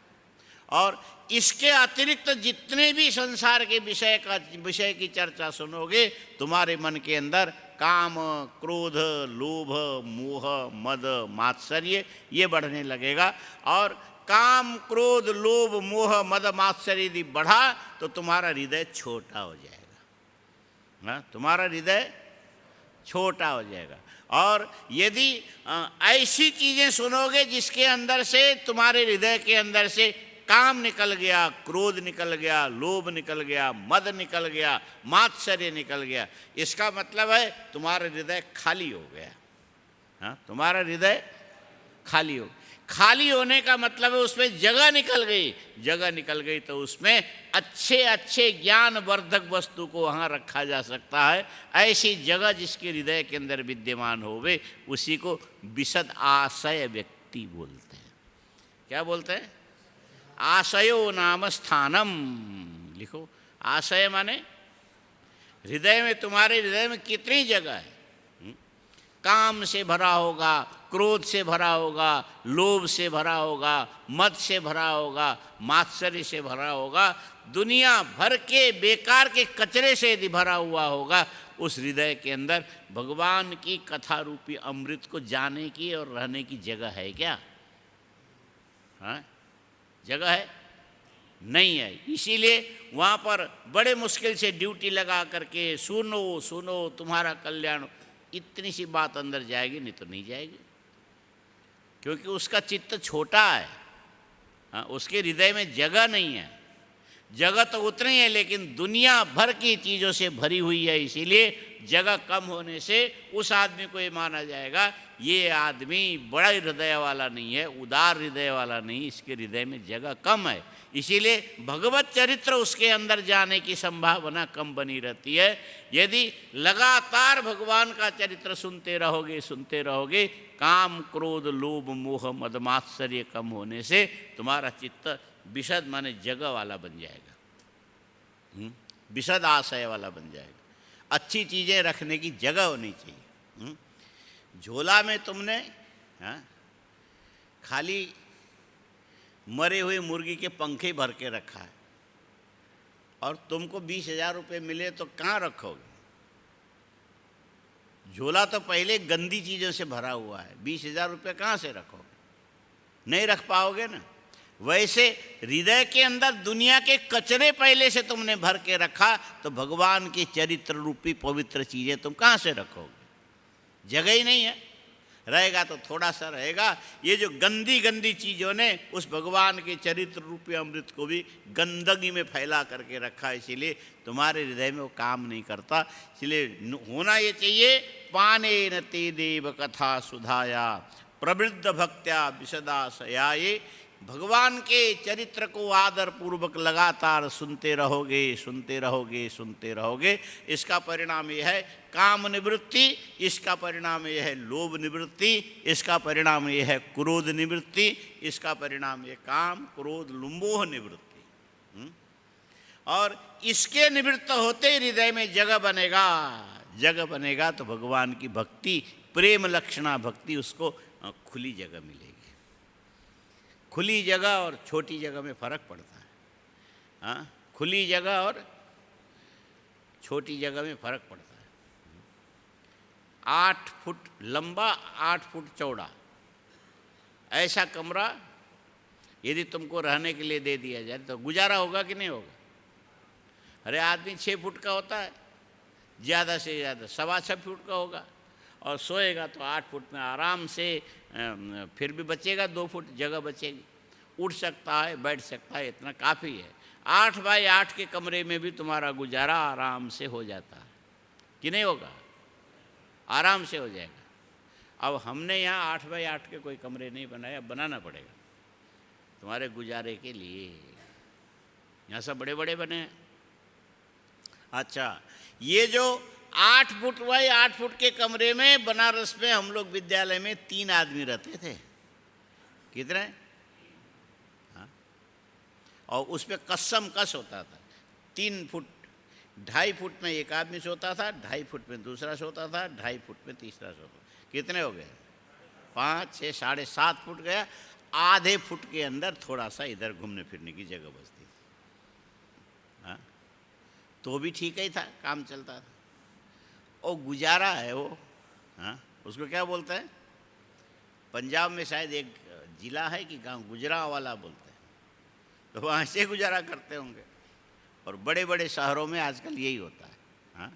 और इसके अतिरिक्त जितने भी संसार के विषय की चर्चा सुनोगे तुम्हारे मन के अंदर काम, क्रोध, लोभ, मोह, मद, मात्सर्य ये बढ़ने लगेगा। और काम, क्रोध, लोभ, मोह, मद, मात्सर्य यदि बढ़ा तो तुम्हारा हृदय छोटा हो जाएगा। हाँ, तुम्हारा हृदय छोटा हो जाएगा। और यदि ऐसी चीज़ें सुनोगे जिसके अंदर से तुम्हारे हृदय के अंदर से काम निकल गया, क्रोध निकल गया, लोभ निकल गया, मद निकल गया, मात्सर्य निकल गया, इसका मतलब है तुम्हारा हृदय खाली हो गया। हाँ, तुम्हारा हृदय खाली हो, खाली होने का मतलब है उसमें जगह निकल गई। जगह निकल गई तो उसमें अच्छे अच्छे ज्ञान वर्धक वस्तु को वहाँ रखा जा सकता है। ऐसी जगह जिसके हृदय के अंदर विद्यमान होवे उसी को विशद आशय व्यक्ति बोलते हैं। क्या बोलते हैं? आशयो नाम स्थानम। लिखो, आशय माने हृदय में, तुम्हारे हृदय में कितनी जगह है। काम से भरा होगा, क्रोध से भरा होगा, लोभ से भरा होगा, मद से भरा होगा, मात्सर्य से भरा होगा, दुनिया भर के बेकार के कचरे से यदि भरा हुआ होगा, उस हृदय के अंदर भगवान की कथा रूपी अमृत को जाने की और रहने की जगह है क्या? हाँ, जगह है? नहीं है। इसीलिए वहाँ पर बड़े मुश्किल से ड्यूटी लगा करके सुनो सुनो तुम्हारा कल्याण, इतनी सी बात अंदर जाएगी, नहीं तो नहीं जाएगी, क्योंकि उसका चित्त छोटा है। हाँ, उसके हृदय में जगह नहीं है। जगह तो उतनी है लेकिन दुनिया भर की चीज़ों से भरी हुई है, इसीलिए जगह कम होने से उस आदमी को ये माना जाएगा ये आदमी बड़ा हृदय वाला नहीं है, उदार हृदय वाला नहीं, इसके हृदय में जगह कम है। इसीलिए भगवत चरित्र उसके अंदर जाने की संभावना कम बनी रहती है। यदि लगातार भगवान का चरित्र सुनते रहोगे, काम क्रोध लोभ मोह मद मात्सर्य कम होने से तुम्हारा चित्त विशद माने जगह वाला बन जाएगा, विशद आशय वाला बन जाएगा। अच्छी चीज़ें रखने की जगह होनी चाहिए। झोला में तुमने खाली मरे हुए मुर्गी के पंखे भर के रखा है और तुमको 20,000 रुपये मिले तो कहाँ रखोगे? झोला तो पहले गंदी चीज़ों से भरा हुआ है, 20,000 रुपये कहाँ से रखोगे? नहीं रख पाओगे ना। वैसे हृदय के अंदर दुनिया के कचरे पहले से तुमने भर के रखा, तो भगवान की चरित्र रूपी पवित्र चीज़ें तुम कहाँ से रखोगे? जगह ही नहीं है। रहेगा तो थोड़ा सा रहेगा। ये जो गंदी गंदी चीज़ों ने उस भगवान के चरित्र रूपी अमृत को भी गंदगी में फैला करके रखा, इसीलिए तुम्हारे हृदय में वो काम नहीं करता। इसलिए होना ये चाहिए, पाने न ते देव कथा सुधाया प्रवृद्ध भक्त्या विशदाशया। ये भगवान के चरित्र को आदर पूर्वक लगातार सुनते रहोगे, सुनते रहोगे, सुनते रहोगे, इसका परिणाम यह है काम निवृत्ति, इसका परिणाम यह है लोभ निवृत्ति, इसका परिणाम यह है क्रोध निवृत्ति, इसका परिणाम यह काम क्रोध लुम्बोह निवृत्ति। और इसके निवृत्त होते हृदय में जगह बनेगा। जगह बनेगा तो भगवान की भक्ति, प्रेम लक्षणा भक्ति, उसको खुली जगह मिलेगी। खुली जगह और छोटी जगह में फ़र्क पड़ता है। हाँ, खुली जगह और छोटी जगह में फ़र्क पड़ता है। 8 फुट लंबा, 8 फुट चौड़ा ऐसा कमरा यदि तुमको रहने के लिए दे दिया जाए तो गुजारा होगा कि नहीं होगा? अरे आदमी 6 फुट का होता है, ज़्यादा से ज़्यादा 6.25 फुट का होगा, और सोएगा तो 8 फुट में आराम से, फिर भी बचेगा 2 फुट जगह बचेगी, उठ सकता है, बैठ सकता है, इतना काफ़ी है। 8 बाई 8 के कमरे में भी तुम्हारा गुजारा आराम से हो जाता है कि नहीं होगा? आराम से हो जाएगा। अब हमने यहाँ 8 बाई 8 के कोई कमरे नहीं बनाए, अब बनाना पड़ेगा तुम्हारे गुजारे के लिए। यहाँ सब बड़े बड़े बने हैं। अच्छा, ये जो 8 फुट बाई 8 फुट के कमरे में बनारस में हम लोग विद्यालय में 3 आदमी रहते थे। कितने? हाँ, और उस पर कस्म कस होता था। 3 फुट 2.5 फुट में एक आदमी सोता था, 2.5 फुट में दूसरा सोता था, 2.5 फुट में तीसरा सोता। कितने हो गए? 5, 6, 7.5 फुट गया। आधे फुट के अंदर थोड़ा सा इधर घूमने फिरने की जगह बचती थी। हाँ, तो भी ठीक ही था, काम चलता था। और गुजारा है वो। हाँ, उसको क्या बोलते हैं? पंजाब में शायद एक ज़िला है कि गांव, गुजरांवाला बोलते हैं, तो वहाँ से गुजारा करते होंगे। और बड़े बड़े शहरों में आजकल यही होता है। हाँ,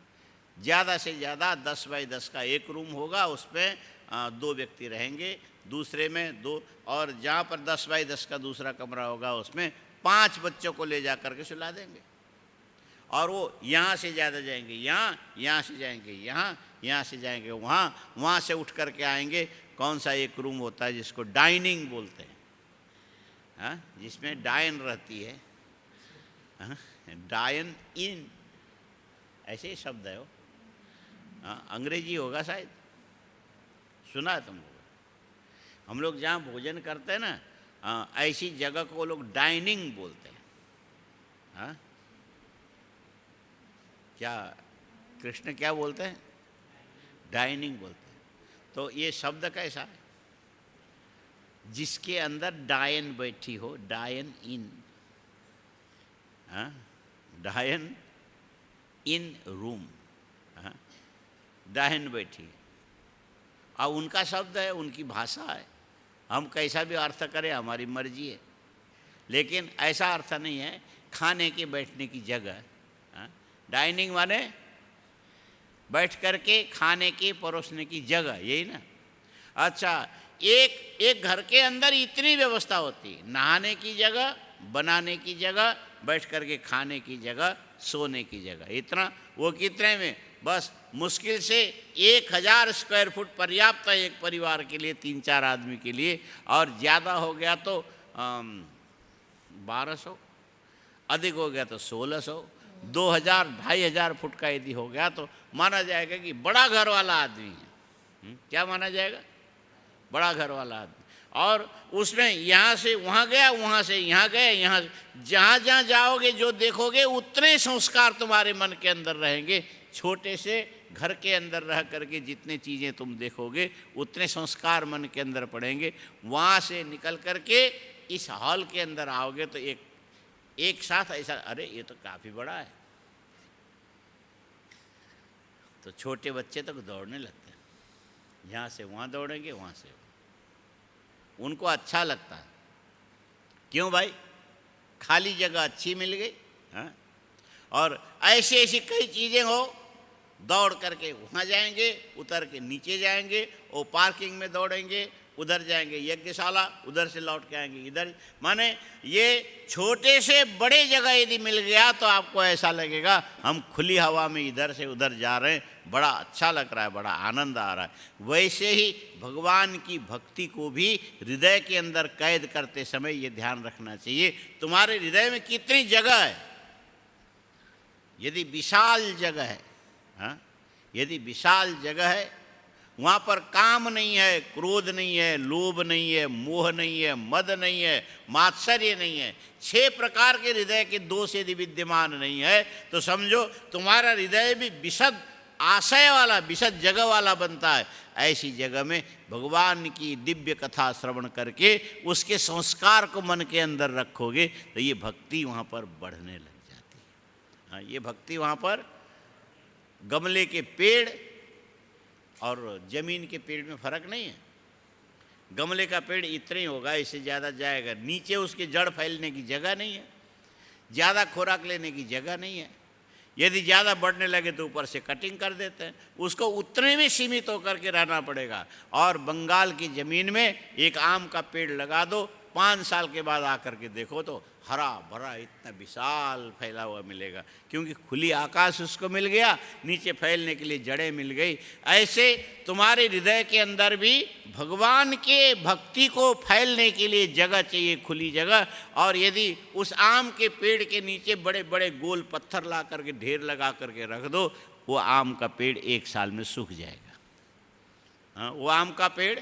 ज़्यादा से ज़्यादा 10 बाई 10 का एक रूम होगा, उसमें 2 व्यक्ति रहेंगे, दूसरे में 2, और जहाँ पर 10 बाई 10 का दूसरा कमरा होगा उसमें 5 बच्चों को ले जा करके सुला देंगे। और वो यहाँ से ज़्यादा जाएंगे यहाँ, यहाँ से जाएंगे यहाँ, यहाँ से जाएंगे वहाँ, वहाँ से उठ करके आएंगे। कौन सा एक रूम होता है जिसको डाइनिंग बोलते हैं, हाँ, जिसमें डायन रहती है, हाँ, डायन इन, ऐसे ही शब्द है वो, हाँ, अंग्रेजी होगा शायद, सुना है तुम लोग। हम लोग जहाँ भोजन करते हैं ना, ऐसी जगह को लोग डाइनिंग बोलते हैं। हाँ, क्या कृष्ण क्या बोलते हैं? डाइनिंग बोलते हैं। तो ये शब्द कैसा है? जिसके अंदर डायन बैठी हो, डायन इन, हाँ, डायन इन रूम, हाँ, डायन बैठी। अब उनका शब्द है, उनकी भाषा है, हम कैसा भी अर्थ करें हमारी मर्जी है, लेकिन ऐसा अर्थ नहीं है खाने की बैठने की जगह। डाइनिंग माने बैठ करके खाने की परोसने की जगह, यही ना। अच्छा, एक घर के अंदर इतनी व्यवस्था होती, नहाने की जगह, बनाने की जगह, बैठ करके खाने की जगह, सोने की जगह, इतना। वो कितने में? बस मुश्किल से 1000 स्क्वायर फुट पर्याप्त है एक परिवार के लिए, 3-4 आदमी के लिए, और ज़्यादा हो गया तो 1200, अधिक हो गया तो 1600, 2000, 2500 फुट का यदि हो गया तो माना जाएगा कि बड़ा घर वाला आदमी है। क्या माना जाएगा? बड़ा घर वाला आदमी। और उसमें यहाँ से वहाँ गया, वहाँ से यहाँ गए, यहाँ जहाँ जहाँ जाओगे जो देखोगे उतने संस्कार तुम्हारे मन के अंदर रहेंगे। छोटे से घर के अंदर रह करके जितने चीज़ें तुम देखोगे उतने संस्कार मन के अंदर पड़ेंगे। वहाँ से निकल करके इस हॉल के अंदर आओगे तो एक साथ ऐसा, अरे ये तो काफ़ी बड़ा है, तो छोटे बच्चे तक दौड़ने लगते हैं, यहाँ से वहाँ दौड़ेंगे, वहाँ से उनको अच्छा लगता है। क्यों भाई? खाली जगह अच्छी मिल गई, हाँ? और ऐसी ऐसी कई चीज़ें हो, दौड़ करके वहाँ जाएंगे, उतर के नीचे जाएंगे, और पार्किंग में दौड़ेंगे, उधर जाएंगे यज्ञशाला, उधर से लौट के आएंगे इधर। माने ये छोटे से बड़े जगह यदि मिल गया तो आपको ऐसा लगेगा हम खुली हवा में इधर से उधर जा रहे हैं, बड़ा अच्छा लग रहा है, बड़ा आनंद आ रहा है। वैसे ही भगवान की भक्ति को भी हृदय के अंदर कैद करते समय ये ध्यान रखना चाहिए, तुम्हारे हृदय में कितनी जगह है। यदि विशाल जगह है, हाँ, यदि विशाल जगह है, वहाँ पर काम नहीं है, क्रोध नहीं है, लोभ नहीं है, मोह नहीं है, मद नहीं है, मात्सर्य नहीं है, 6 प्रकार के हृदय के दोष यदि विद्यमान नहीं है तो समझो तुम्हारा हृदय भी विशद आशय वाला, विशद जगह वाला बनता है। ऐसी जगह में भगवान की दिव्य कथा श्रवण करके उसके संस्कार को मन के अंदर रखोगे तो ये भक्ति वहाँ पर बढ़ने लग जाती है। हाँ, ये भक्ति वहाँ पर गमले के पेड़ और जमीन के पेड़ में फर्क नहीं है। गमले का पेड़ इतना ही होगा, इससे ज़्यादा जाएगा, नीचे उसके जड़ फैलने की जगह नहीं है, ज़्यादा खुराक लेने की जगह नहीं है। यदि ज़्यादा बढ़ने लगे तो ऊपर से कटिंग कर देते हैं, उसको उतने में सीमित होकर के रहना पड़ेगा। और बंगाल की ज़मीन में एक आम का पेड़ लगा दो, 5 साल के बाद आकर के देखो तो हरा भरा इतना विशाल फैला हुआ मिलेगा, क्योंकि खुली आकाश उसको मिल गया, नीचे फैलने के लिए जड़ें मिल गई। ऐसे तुम्हारे हृदय के अंदर भी भगवान के भक्ति को फैलने के लिए जगह चाहिए, खुली जगह। और यदि उस आम के पेड़ के नीचे बड़े बड़े गोल पत्थर ला करके ढेर लगा करके रख दो, वो आम का पेड़ 1 साल में सूख जाएगा। हाँ, वो आम का पेड़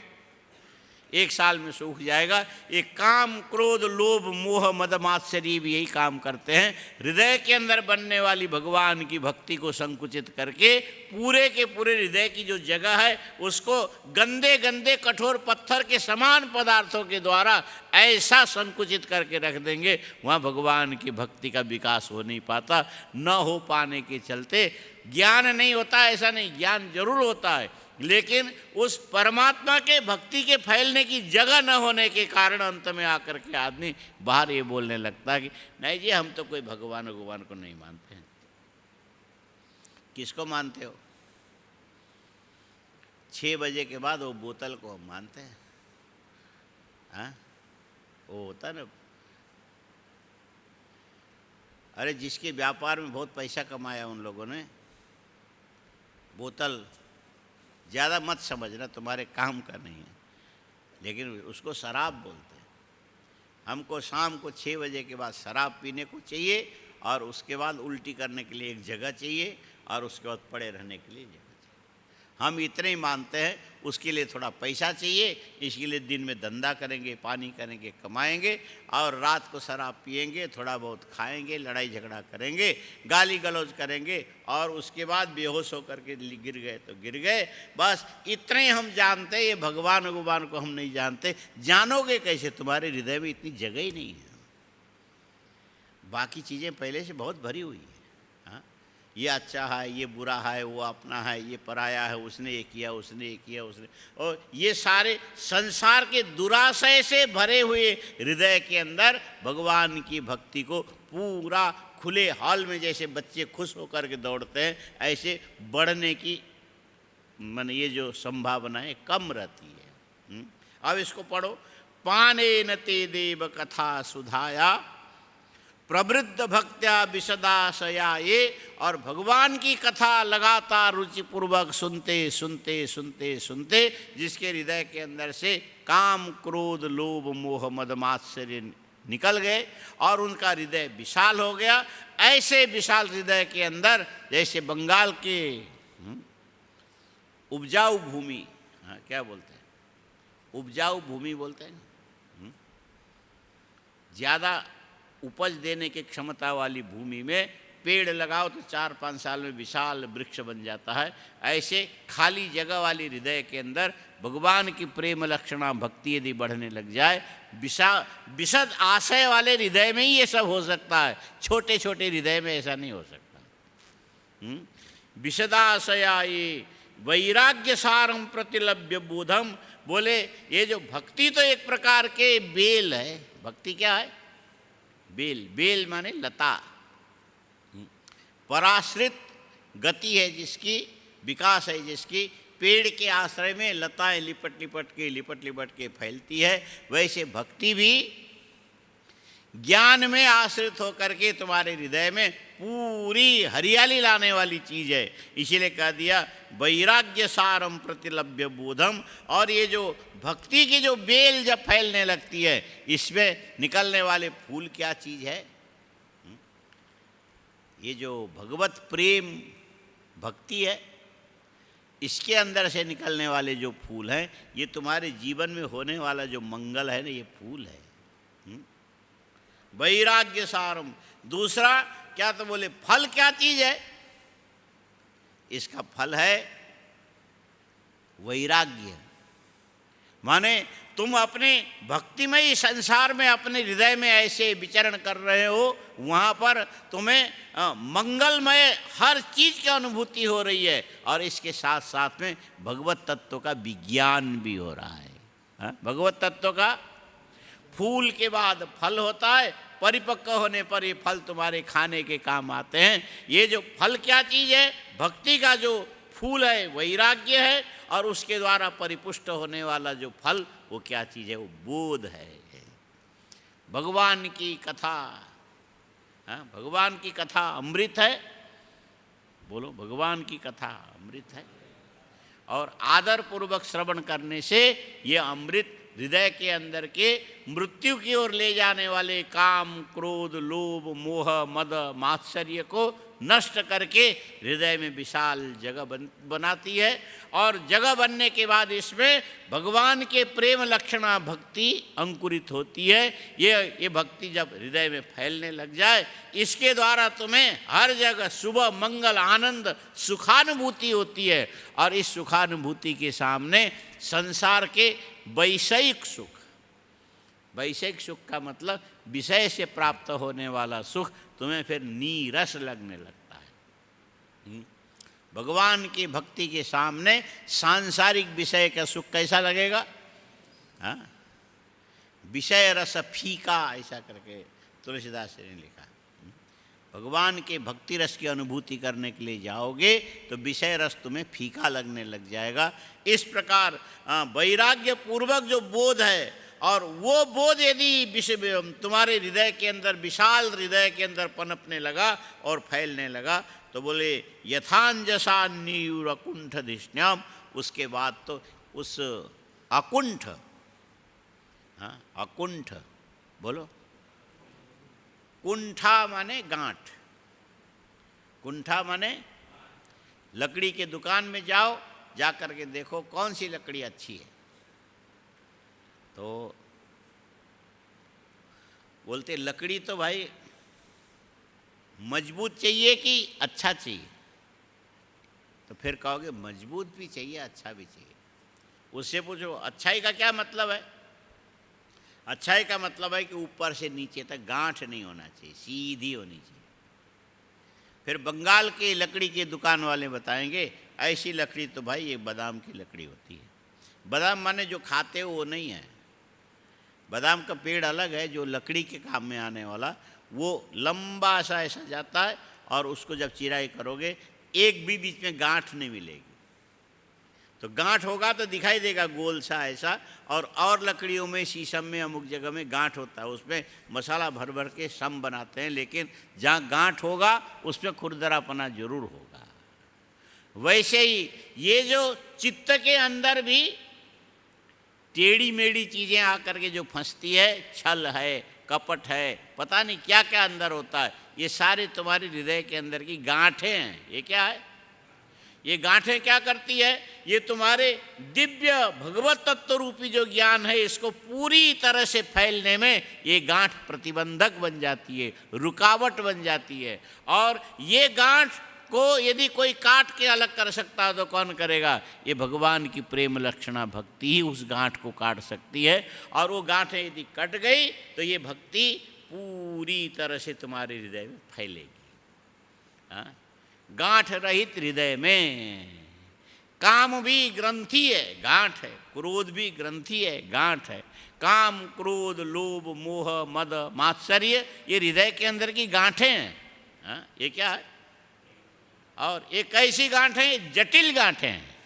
1 साल में सूख जाएगा। ये काम, क्रोध, लोभ, मोह, मद, मात्सर्य भी यही काम करते हैं। हृदय के अंदर बनने वाली भगवान की भक्ति को संकुचित करके पूरे के पूरे हृदय की जो जगह है उसको गंदे गंदे कठोर पत्थर के समान पदार्थों के द्वारा ऐसा संकुचित करके रख देंगे, वहाँ भगवान की भक्ति का विकास हो नहीं पाता। न हो पाने के चलते ज्ञान नहीं होता, ऐसा नहीं, ज्ञान जरूर होता है, लेकिन उस परमात्मा के भक्ति के फैलने की जगह न होने के कारण अंत में आकर के आदमी बाहर ये बोलने लगता है कि नहीं जी हम तो कोई भगवान को नहीं मानते हैं। किसको मानते हो? 6 बजे के बाद वो बोतल को हम मानते हैं। हाँ, वो होता ना, अरे जिसके व्यापार में बहुत पैसा कमाया उन लोगों ने, बोतल ज़्यादा मत समझना, तुम्हारे काम का नहीं है, लेकिन उसको शराब बोलते हैं। हमको शाम को 6 बजे के बाद शराब पीने को चाहिए, और उसके बाद उल्टी करने के लिए एक जगह चाहिए, और उसके बाद पड़े रहने के लिए जगह चाहिए। हम इतने ही मानते हैं, उसके लिए थोड़ा पैसा चाहिए, इसके लिए दिन में धंधा करेंगे, पानी करेंगे, कमाएंगे, और रात को शराब पिएंगे, थोड़ा बहुत खाएंगे, लड़ाई झगड़ा करेंगे, गाली गलौज करेंगे, और उसके बाद बेहोश होकर के गिर गए तो गिर गए। बस इतने हम जानते हैं, ये भगवान भगवान को हम नहीं जानते। जानोगे कैसे? तुम्हारे हृदय में इतनी जगह ही नहीं है। बाकी चीज़ें पहले से बहुत भरी हुई है। हाँ, ये अच्छा है, ये बुरा है, वो अपना है, ये पराया है, उसने ये किया, उसने ये किया, उसने, और ये सारे संसार के दुराशय से भरे हुए हृदय के अंदर भगवान की भक्ति को पूरा खुले हॉल में जैसे बच्चे खुश होकर के दौड़ते हैं, ऐसे बढ़ने की मन ये जो संभावना है कम रहती है। अब इसको पढ़ो। पानेन ते देव कथा सुधाया प्रवृद्ध भक्त्या विशदाशया ये, और भगवान की कथा लगातार रुचिपूर्वक सुनते सुनते सुनते सुनते जिसके हृदय के अंदर से काम क्रोध लोभ मोह मद मात्सर्य निकल गए और उनका हृदय विशाल हो गया। ऐसे विशाल हृदय के अंदर जैसे बंगाल के उपजाऊ भूमि, हाँ क्या बोलते हैं, उपजाऊ भूमि बोलते हैं, ज़्यादा उपज देने की क्षमता वाली भूमि में पेड़ लगाओ तो 4-5 साल में विशाल वृक्ष बन जाता है। ऐसे खाली जगह वाली हृदय के अंदर भगवान की प्रेम लक्षणा भक्ति यदि बढ़ने लग जाए, विशद आशय वाले हृदय में ही ये सब हो सकता है, छोटे छोटे हृदय में ऐसा नहीं हो सकता। विशदाशया ये वैराग्य सारम प्रतिलभ्य बोधम, बोले ये जो भक्ति तो एक प्रकार के बेल है। भक्ति क्या है? बेल। बेल माने लता, पराश्रित गति है जिसकी, विकास है जिसकी, पेड़ के आश्रय में लताएं लिपट लिपट के फैलती है, वैसे भक्ति भी ज्ञान में आश्रित होकर के तुम्हारे हृदय में पूरी हरियाली लाने वाली चीज़ है। इसीलिए कह दिया वैराग्य सारम प्रतिलभ्य बोधम। और ये जो भक्ति की जो बेल जब फैलने लगती है, इसमें निकलने वाले फूल क्या चीज़ है? ये जो भगवत प्रेम भक्ति है, इसके अंदर से निकलने वाले जो फूल हैं, ये तुम्हारे जीवन में होने वाला जो मंगल है ना, ये फूल है। वैराग्य सारम। दूसरा क्या? तो बोले फल क्या चीज है? इसका फल है वैराग्य। माने तुम अपने भक्तिमय संसार में अपने हृदय में ऐसे विचरण कर रहे हो, वहाँ पर तुम्हें मंगलमय हर चीज़ की अनुभूति हो रही है, और इसके साथ साथ में भगवत तत्व का विज्ञान भी हो रहा है। भगवत तत्व का फूल के बाद फल होता है, परिपक्व होने पर ये फल तुम्हारे खाने के काम आते हैं। ये जो फल क्या चीज़ है? भक्ति का जो फूल है वैराग्य है, और उसके द्वारा परिपुष्ट होने वाला जो फल वो क्या चीज़ है? वो बोध है, भगवान की कथा। भगवान की कथा अमृत है। बोलो, भगवान की कथा अमृत है, और आदर पूर्वक श्रवण करने से ये अमृत हृदय के अंदर के मृत्यु की ओर ले जाने वाले काम क्रोध लोभ मोह मद मात्सर्य को नष्ट करके हृदय में विशाल जगह बनाती है। और जगह बनने के बाद इसमें भगवान के प्रेम लक्षणा भक्ति अंकुरित होती है। ये भक्ति जब हृदय में फैलने लग जाए, इसके द्वारा तुम्हें हर जगह सुबह मंगल आनंद सुखानुभूति होती है। और इस सुखानुभूति के सामने संसार के वैषयिक सुख, वैषयिक सुख का मतलब विषय से प्राप्त होने वाला सुख तुम्हें फिर नीरस लगने लगता है। भगवान की भक्ति के सामने सांसारिक विषय का सुख कैसा लगेगा? विषय रस फीका, ऐसा करके तुलसीदास ने लिखा। भगवान के भक्ति रस की अनुभूति करने के लिए जाओगे तो विषय रस तुम्हें फीका लगने लग जाएगा। इस प्रकार वैराग्य पूर्वक जो बोध है और वो बोध यदि तुम्हारे हृदय के अंदर, विशाल हृदय के अंदर पनपने लगा और फैलने लगा, तो बोले यथांजसा नीयुर अकुंठ धिष्ण्याम, उसके बाद तो उस अकुंठ, हाँ अकुंठ बोलो, कुंठा माने गांठ, कुंठा माने लकड़ी के दुकान में जाओ, जा कर के देखो कौन सी लकड़ी अच्छी है, तो बोलते लकड़ी तो भाई मजबूत चाहिए कि अच्छा चाहिए, तो फिर कहोगे मजबूत भी चाहिए अच्छा भी चाहिए। उससे पूछो अच्छाई का क्या मतलब है? अच्छाई का मतलब है कि ऊपर से नीचे तक गांठ नहीं होना चाहिए, सीधी होनी चाहिए। फिर बंगाल के लकड़ी के दुकान वाले बताएंगे ऐसी लकड़ी तो भाई ये बादाम की लकड़ी होती है। बादाम माने जो खाते हो वो नहीं है, बादाम का पेड़ अलग है, जो लकड़ी के काम में आने वाला वो लंबा सा ऐसा जाता है, और उसको जब चिराई करोगे एक भी बीच में गांठ नहीं मिलेगी। तो गांठ होगा तो दिखाई देगा गोल सा ऐसा, और लकड़ियों में, शीशम में अमुक जगह में गांठ होता है, उसमें मसाला भर भर के सम बनाते हैं, लेकिन जहाँ गांठ होगा उसमें खुरदरापना जरूर होगा। वैसे ही ये जो चित्त के अंदर भी टेढ़ी मेढ़ी चीज़ें आकर के जो फंसती है, छल है, कपट है, पता नहीं क्या क्या अंदर होता है, ये सारे तुम्हारे हृदय के अंदर की गांठें हैं। ये क्या है? ये गांठें क्या करती है? ये तुम्हारे दिव्य भगवत तत्व रूपी जो ज्ञान है, इसको पूरी तरह से फैलने में ये गांठ प्रतिबंधक बन जाती है, रुकावट बन जाती है। और ये गांठ को यदि कोई काट के अलग कर सकता है तो कौन करेगा? ये भगवान की प्रेम लक्षणा भक्ति ही उस गांठ को काट सकती है। और वो गांठें यदि कट गई तो ये भक्ति पूरी तरह से तुम्हारे हृदय में फैलेगी। हाँ? गांठ रहित हृदय में काम भी ग्रंथि है, गांठ है, क्रोध भी ग्रंथि है, गांठ है। काम, क्रोध, लोभ, मोह, मद, मात्सर्य ये हृदय के अंदर की गांठें हैं। हाँ? ये क्या है? और एक ऐसी गांठें, जटिल गांठें हैं।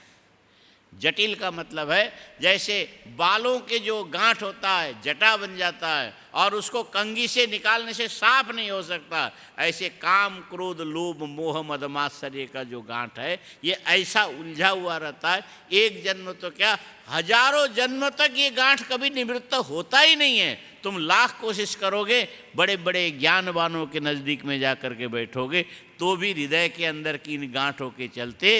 जटिल का मतलब है जैसे बालों के जो गांठ होता है, जटा बन जाता है और उसको कंघी से निकालने से साफ नहीं हो सकता, ऐसे काम, क्रोध, लोभ, मोह, मद, मात्सर्य का जो गांठ है ये ऐसा उलझा हुआ रहता है। एक जन्म तो क्या, हजारों जन्म तक ये गांठ कभी निवृत्त होता ही नहीं है। तुम लाख कोशिश करोगे, बड़े बड़े ज्ञानवानों के नज़दीक में जा कर के बैठोगे, तो भी हृदय के अंदर की इन गांठों के चलते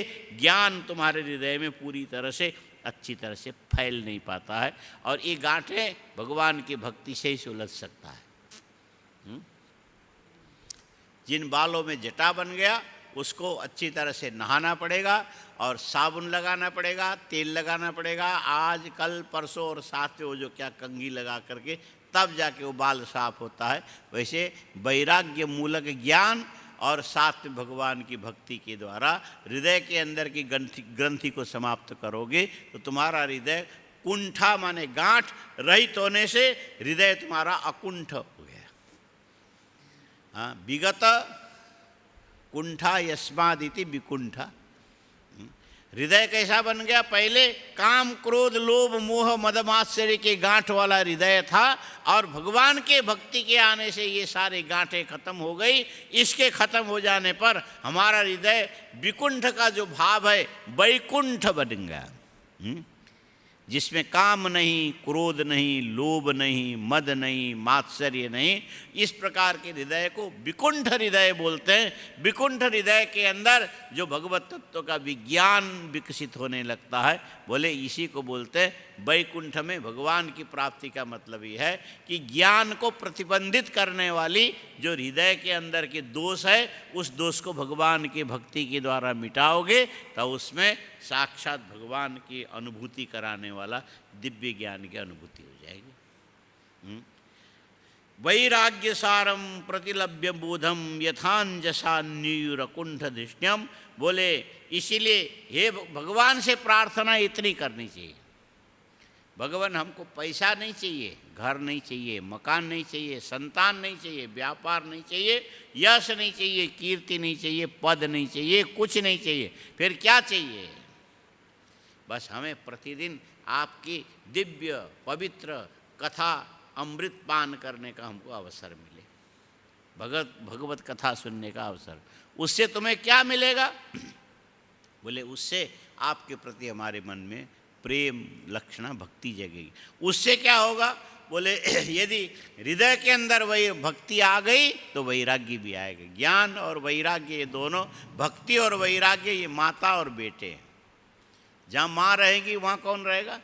ज्ञान तुम्हारे हृदय में पूरी तरह से, अच्छी तरह से फैल नहीं पाता है। और ये गांठें भगवान की भक्ति से ही सुलझ सकता है। जिन बालों में जटा बन गया उसको अच्छी तरह से नहाना पड़ेगा और साबुन लगाना पड़ेगा, तेल लगाना पड़ेगा, आज कल परसों और साथ में वो जो क्या कंघी लगा करके तब जाके वो बाल साफ होता है। वैसे वैराग्य मूलक ज्ञान और साथ में भगवान की भक्ति के द्वारा हृदय के अंदर की ग्रंथि को समाप्त करोगे तो तुम्हारा हृदय कुंठा माने गांठ रहित होने से हृदय तुम्हारा अकुंठ हो गया। हाँ, विगत कुंठा यस्मादिति विकुंठा। हृदय कैसा बन गया? पहले काम, क्रोध, लोभ, मोह, मद, मात्सर्य के गांठ वाला हृदय था और भगवान के भक्ति के आने से ये सारे गांठें खत्म हो गई। इसके खत्म हो जाने पर हमारा हृदय विकुंठ का जो भाव है वैकुंठ बन गया, जिसमें काम नहीं, क्रोध नहीं, लोभ नहीं, मद नहीं, मात्सर्य नहीं। इस प्रकार के हृदय को विकुंठ हृदय बोलते हैं। विकुंठ हृदय के अंदर जो भगवत तत्व का विज्ञान विकसित होने लगता है, बोले इसी को बोलते हैं वैकुंठ में भगवान की प्राप्ति का मतलब ये है कि ज्ञान को प्रतिबंधित करने वाली जो हृदय के अंदर के दोष है, उस दोष को भगवान की भक्ति के द्वारा मिटाओगे तो उसमें साक्षात भगवान की अनुभूति कराने वाला दिव्य ज्ञान की अनुभूति हो जाएगी। वैराग्य सारम प्रतिलभ्य बोधम यथांजसा न्यूरकुंठ धिष्ण्यम। बोले इसीलिए हे भगवान से प्रार्थना इतनी करनी चाहिए, भगवान हमको पैसा नहीं चाहिए, घर नहीं चाहिए, मकान नहीं चाहिए, संतान नहीं चाहिए, व्यापार नहीं चाहिए, यश नहीं चाहिए, कीर्ति नहीं चाहिए, पद नहीं चाहिए, कुछ नहीं चाहिए। फिर क्या चाहिए? बस हमें प्रतिदिन आपकी दिव्य, पवित्र, कथा अमृत पान करने का हमको अवसर मिले, भगवत कथा सुनने का अवसर। उससे तुम्हें क्या मिलेगा? बोले उससे आपके प्रति हमारे मन में प्रेम लक्षणा भक्ति जगेगी। उससे क्या होगा? बोले यदि हृदय के अंदर वही भक्ति आ गई तो वैराग्य भी आएगा। ज्ञान और वैराग्य ये दोनों, भक्ति और वैराग्य ये माता और बेटे हैं। जहाँ माँ रहेगी वहाँ कौन रहेगा?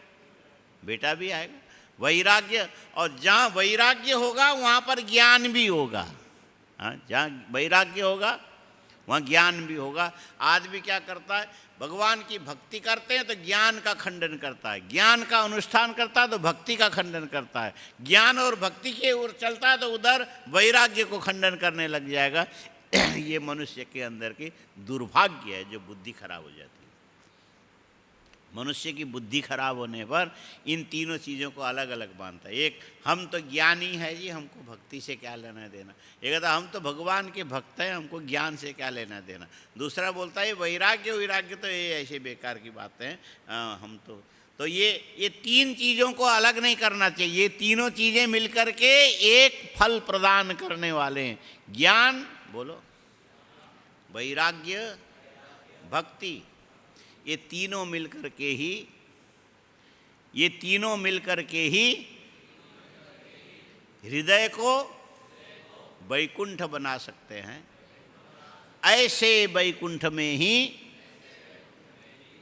बेटा भी आएगा। वैराग्य, और जहाँ वैराग्य होगा वहाँ पर ज्ञान भी होगा। हाँ, जहाँ वैराग्य होगा वहाँ ज्ञान भी होगा। आदमी क्या करता है? भगवान की भक्ति करते हैं तो ज्ञान का खंडन करता है, ज्ञान का अनुष्ठान करता है तो भक्ति का खंडन करता है, ज्ञान और भक्ति के ओर चलता है तो उधर वैराग्य को खंडन करने लग जाएगा। ये मनुष्य के अंदर की दुर्भाग्य है जो बुद्धि खराब हो जाती है। मनुष्य की बुद्धि खराब होने पर इन तीनों चीज़ों को अलग अलग मानता है। एक, हम तो ज्ञानी है जी, हमको भक्ति से क्या लेना देना। एक कहता हम तो भगवान के भक्त हैं, हमको ज्ञान से क्या लेना देना। दूसरा बोलता है वैराग्य, वैराग्य तो ये ऐसे बेकार की बातें हैं, हम तो ये तीन चीज़ों को अलग नहीं करना चाहिए। ये तीनों चीज़ें मिलकर के एक फल प्रदान करने वाले हैं। ज्ञान बोलो, वैराग्य, भक्ति, ये तीनों मिलकर के ही हृदय को वैकुंठ बना सकते हैं। ऐसे वैकुंठ में ही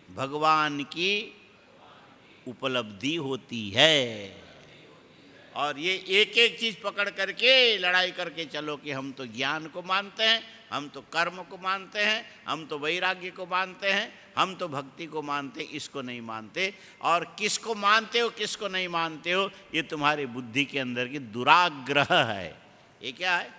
भगवान की उपलब्धि होती है। और ये एक एक चीज़ पकड़ करके लड़ाई करके चलो कि हम तो ज्ञान को मानते हैं, हम तो कर्म को मानते हैं, हम तो वैराग्य को मानते हैं, हम तो भक्ति को मानते, इसको नहीं मानते। और किसको मानते हो किसको नहीं मानते हो, ये तुम्हारी बुद्धि के अंदर की दुराग्रह है। ये क्या है?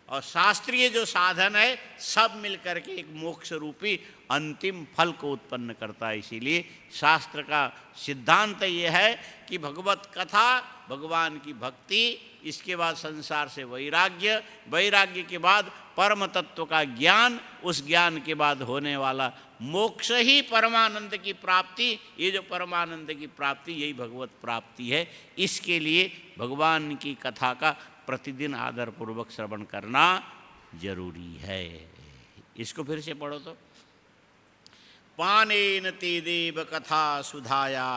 और शास्त्रीय जो साधन है सब मिलकर के एक मोक्ष रूपी अंतिम फल को उत्पन्न करता है। इसीलिए शास्त्र का सिद्धांत ये है कि भगवत कथा, भगवान की भक्ति, इसके बाद संसार से वैराग्य, वैराग्य के बाद परम तत्व का ज्ञान, उस ज्ञान के बाद होने वाला मोक्ष ही परमानंद की प्राप्ति। ये जो परमानंद की प्राप्ति यही भगवत प्राप्ति है। इसके लिए भगवान की कथा का प्रतिदिन आदरपूर्वक श्रवण करना जरूरी है। इसको फिर से पढ़ो तो, पानेन ते देव कथा सुधाया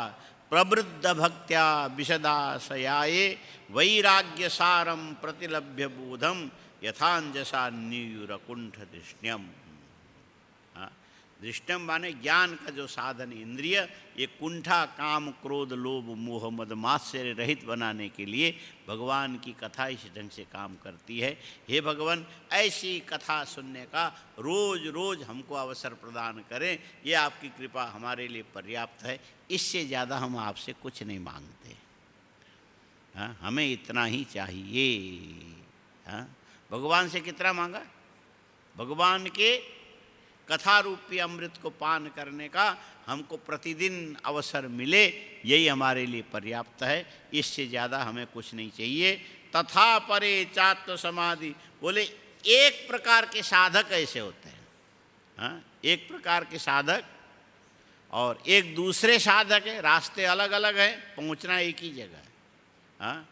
प्रवृद्ध भक्त्या विशदाशयाये वैराग्य सारम प्रतिलभ्य बोधम यथांजसा न्यूरकुंठ दृष्ण्यम। दृष्टम माने ज्ञान का जो साधन इंद्रिय, ये कुंठा काम क्रोध लोभ मोह मद मात्सर्य रहित बनाने के लिए भगवान की कथा इस ढंग से काम करती है। हे भगवान, ऐसी कथा सुनने का रोज रोज हमको अवसर प्रदान करें, ये आपकी कृपा हमारे लिए पर्याप्त है। इससे ज़्यादा हम आपसे कुछ नहीं मांगते। हाँ, हमें इतना ही चाहिए। हाँ, भगवान से कितना मांगा? भगवान के कथा रूपी अमृत को पान करने का हमको प्रतिदिन अवसर मिले, यही हमारे लिए पर्याप्त है। इससे ज़्यादा हमें कुछ नहीं चाहिए। तथा परे चात्व समाधि, बोले एक प्रकार के साधक ऐसे होते हैं। हाँ, एक प्रकार के साधक और एक दूसरे साधक है, रास्ते अलग अलग हैं, पहुँचना एक ही जगह है। हाँ,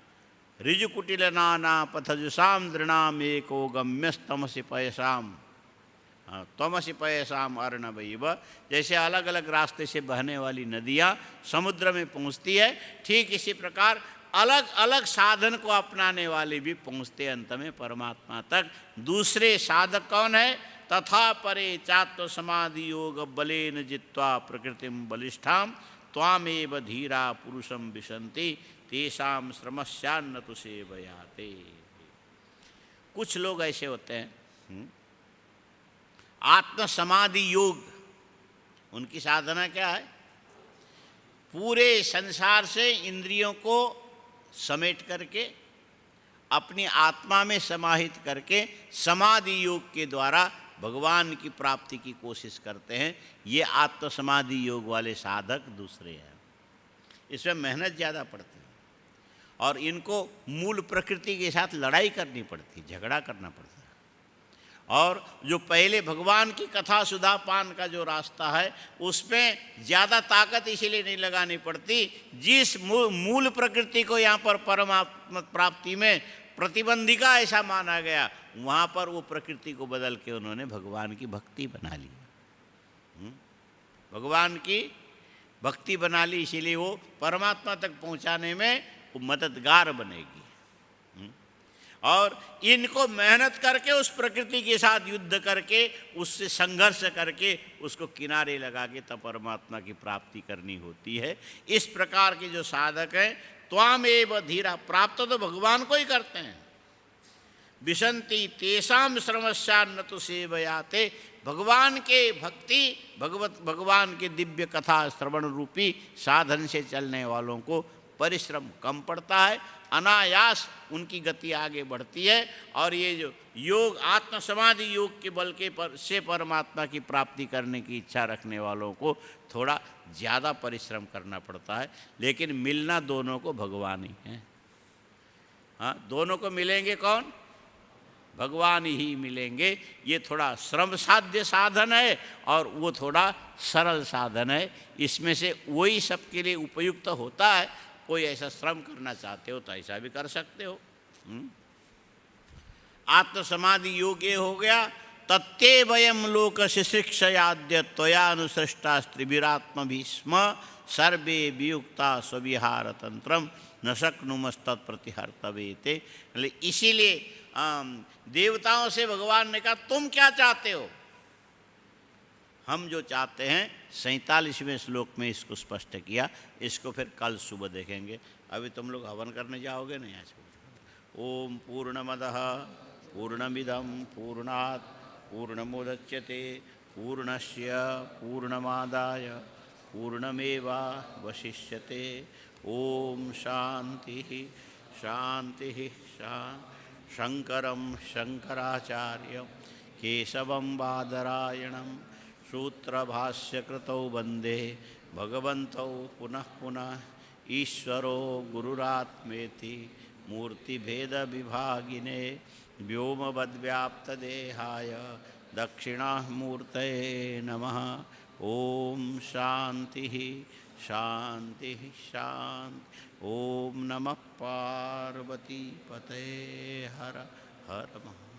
ऋजुकुटिल नाना पथजुषाम दृणाम एको गम्यस्तमसि पयसाम, तमसि पयसाम अर्णवैव। जैसे अलग अलग रास्ते से बहने वाली नदियाँ समुद्र में पहुँचती है, ठीक इसी प्रकार अलग अलग साधन को अपनाने वाले भी पहुँचते अंत में परमात्मा तक। दूसरे साधक कौन है? तथा परे चात्व समाधि योग बलेन जित्वा प्रकृतिम बलिष्ठाम त्वामेव धीरा पुरुषम विशन्ति तेषाम श्रमस्यान्न तु सेवयाते। कुछ लोग ऐसे होते हैं, आत्म समाधि योग, उनकी साधना क्या है? पूरे संसार से इंद्रियों को समेट करके अपनी आत्मा में समाहित करके समाधि योग के द्वारा भगवान की प्राप्ति की कोशिश करते हैं। ये आत्म समाधि योग वाले साधक दूसरे हैं। इसमें मेहनत ज़्यादा पड़ती है और इनको मूल प्रकृति के साथ लड़ाई करनी पड़ती है, झगड़ा करना पड़ता है। और जो पहले भगवान की कथा सुधा पान का जो रास्ता है उसमें ज़्यादा ताकत इसीलिए नहीं लगानी पड़ती। जिस मूल प्रकृति को यहाँ पर परमात्मा प्राप्ति में प्रतिबंधिका ऐसा माना गया, वहाँ पर वो प्रकृति को बदल के उन्होंने भगवान की भक्ति बना ली। भगवान की भक्ति बना ली, इसीलिए वो परमात्मा तक पहुँचाने में वो मददगार बनेगी। और इनको मेहनत करके उस प्रकृति के साथ युद्ध करके उससे संघर्ष करके उसको किनारे लगा के तब परमात्मा की प्राप्ति करनी होती है। इस प्रकार के जो साधक हैं, त्वामेव धीरा, प्राप्त तो भगवान को ही करते हैं। विशंति तेषाम श्रमस्यान्न तो सेवयाते, भगवान के भक्ति भगवान के दिव्य कथा श्रवण रूपी साधन से चलने वालों को परिश्रम कम पड़ता है, अनायास उनकी गति आगे बढ़ती है। और ये जो योग आत्म समाधि योग के बल के से परमात्मा की प्राप्ति करने की इच्छा रखने वालों को थोड़ा ज़्यादा परिश्रम करना पड़ता है, लेकिन मिलना दोनों को भगवान ही है। हाँ, दोनों को मिलेंगे कौन? भगवान ही मिलेंगे। ये थोड़ा श्रम साध्य साधन है और वो थोड़ा सरल साधन है। इसमें से वही सबके लिए उपयुक्त होता है। कोई ऐसा श्रम करना चाहते हो तो ऐसा भी कर सकते हो। आत्म समाधि योग ये हो गया। तत्ते वयम लोक शिशिक्षयाद्य त्वया अनुसृष्टा स्त्रिभिरात्म भीष्म सर्वे वियुक्ता स्वविहार तंत्रम न शक्नुमस्तत्प्रतिहर्तवेते। इसीलिए देवताओं से भगवान ने कहा तुम क्या चाहते हो? हम जो चाहते हैं 47वें श्लोक में इसको स्पष्ट किया। इसको फिर कल सुबह देखेंगे। अभी तुम लोग हवन करने जाओगे नहीं आज? ओम पूर्णमदः पूर्णमिदं पूर्णात् पूर्णमुदच्यते पूर्णस्य पूर्णमादाय पूर्णमेवावशिष्यते। ओम शांति शांति शांति। शंकरं शंकराचार्यं केशवं बादरायणं सूत्रभाष्यकृतौ वन्दे भगवन्तौ पुनः पुनः। ईश्वरो गुरुरात्मेति मूर्तिभेदविभागिने व्योमवद्व्याप्तदेहाय दक्षिणामूर्तये नमः। ओम शांति शांति शांति। ओम नमः पार्वती पतये हर हर महादेव।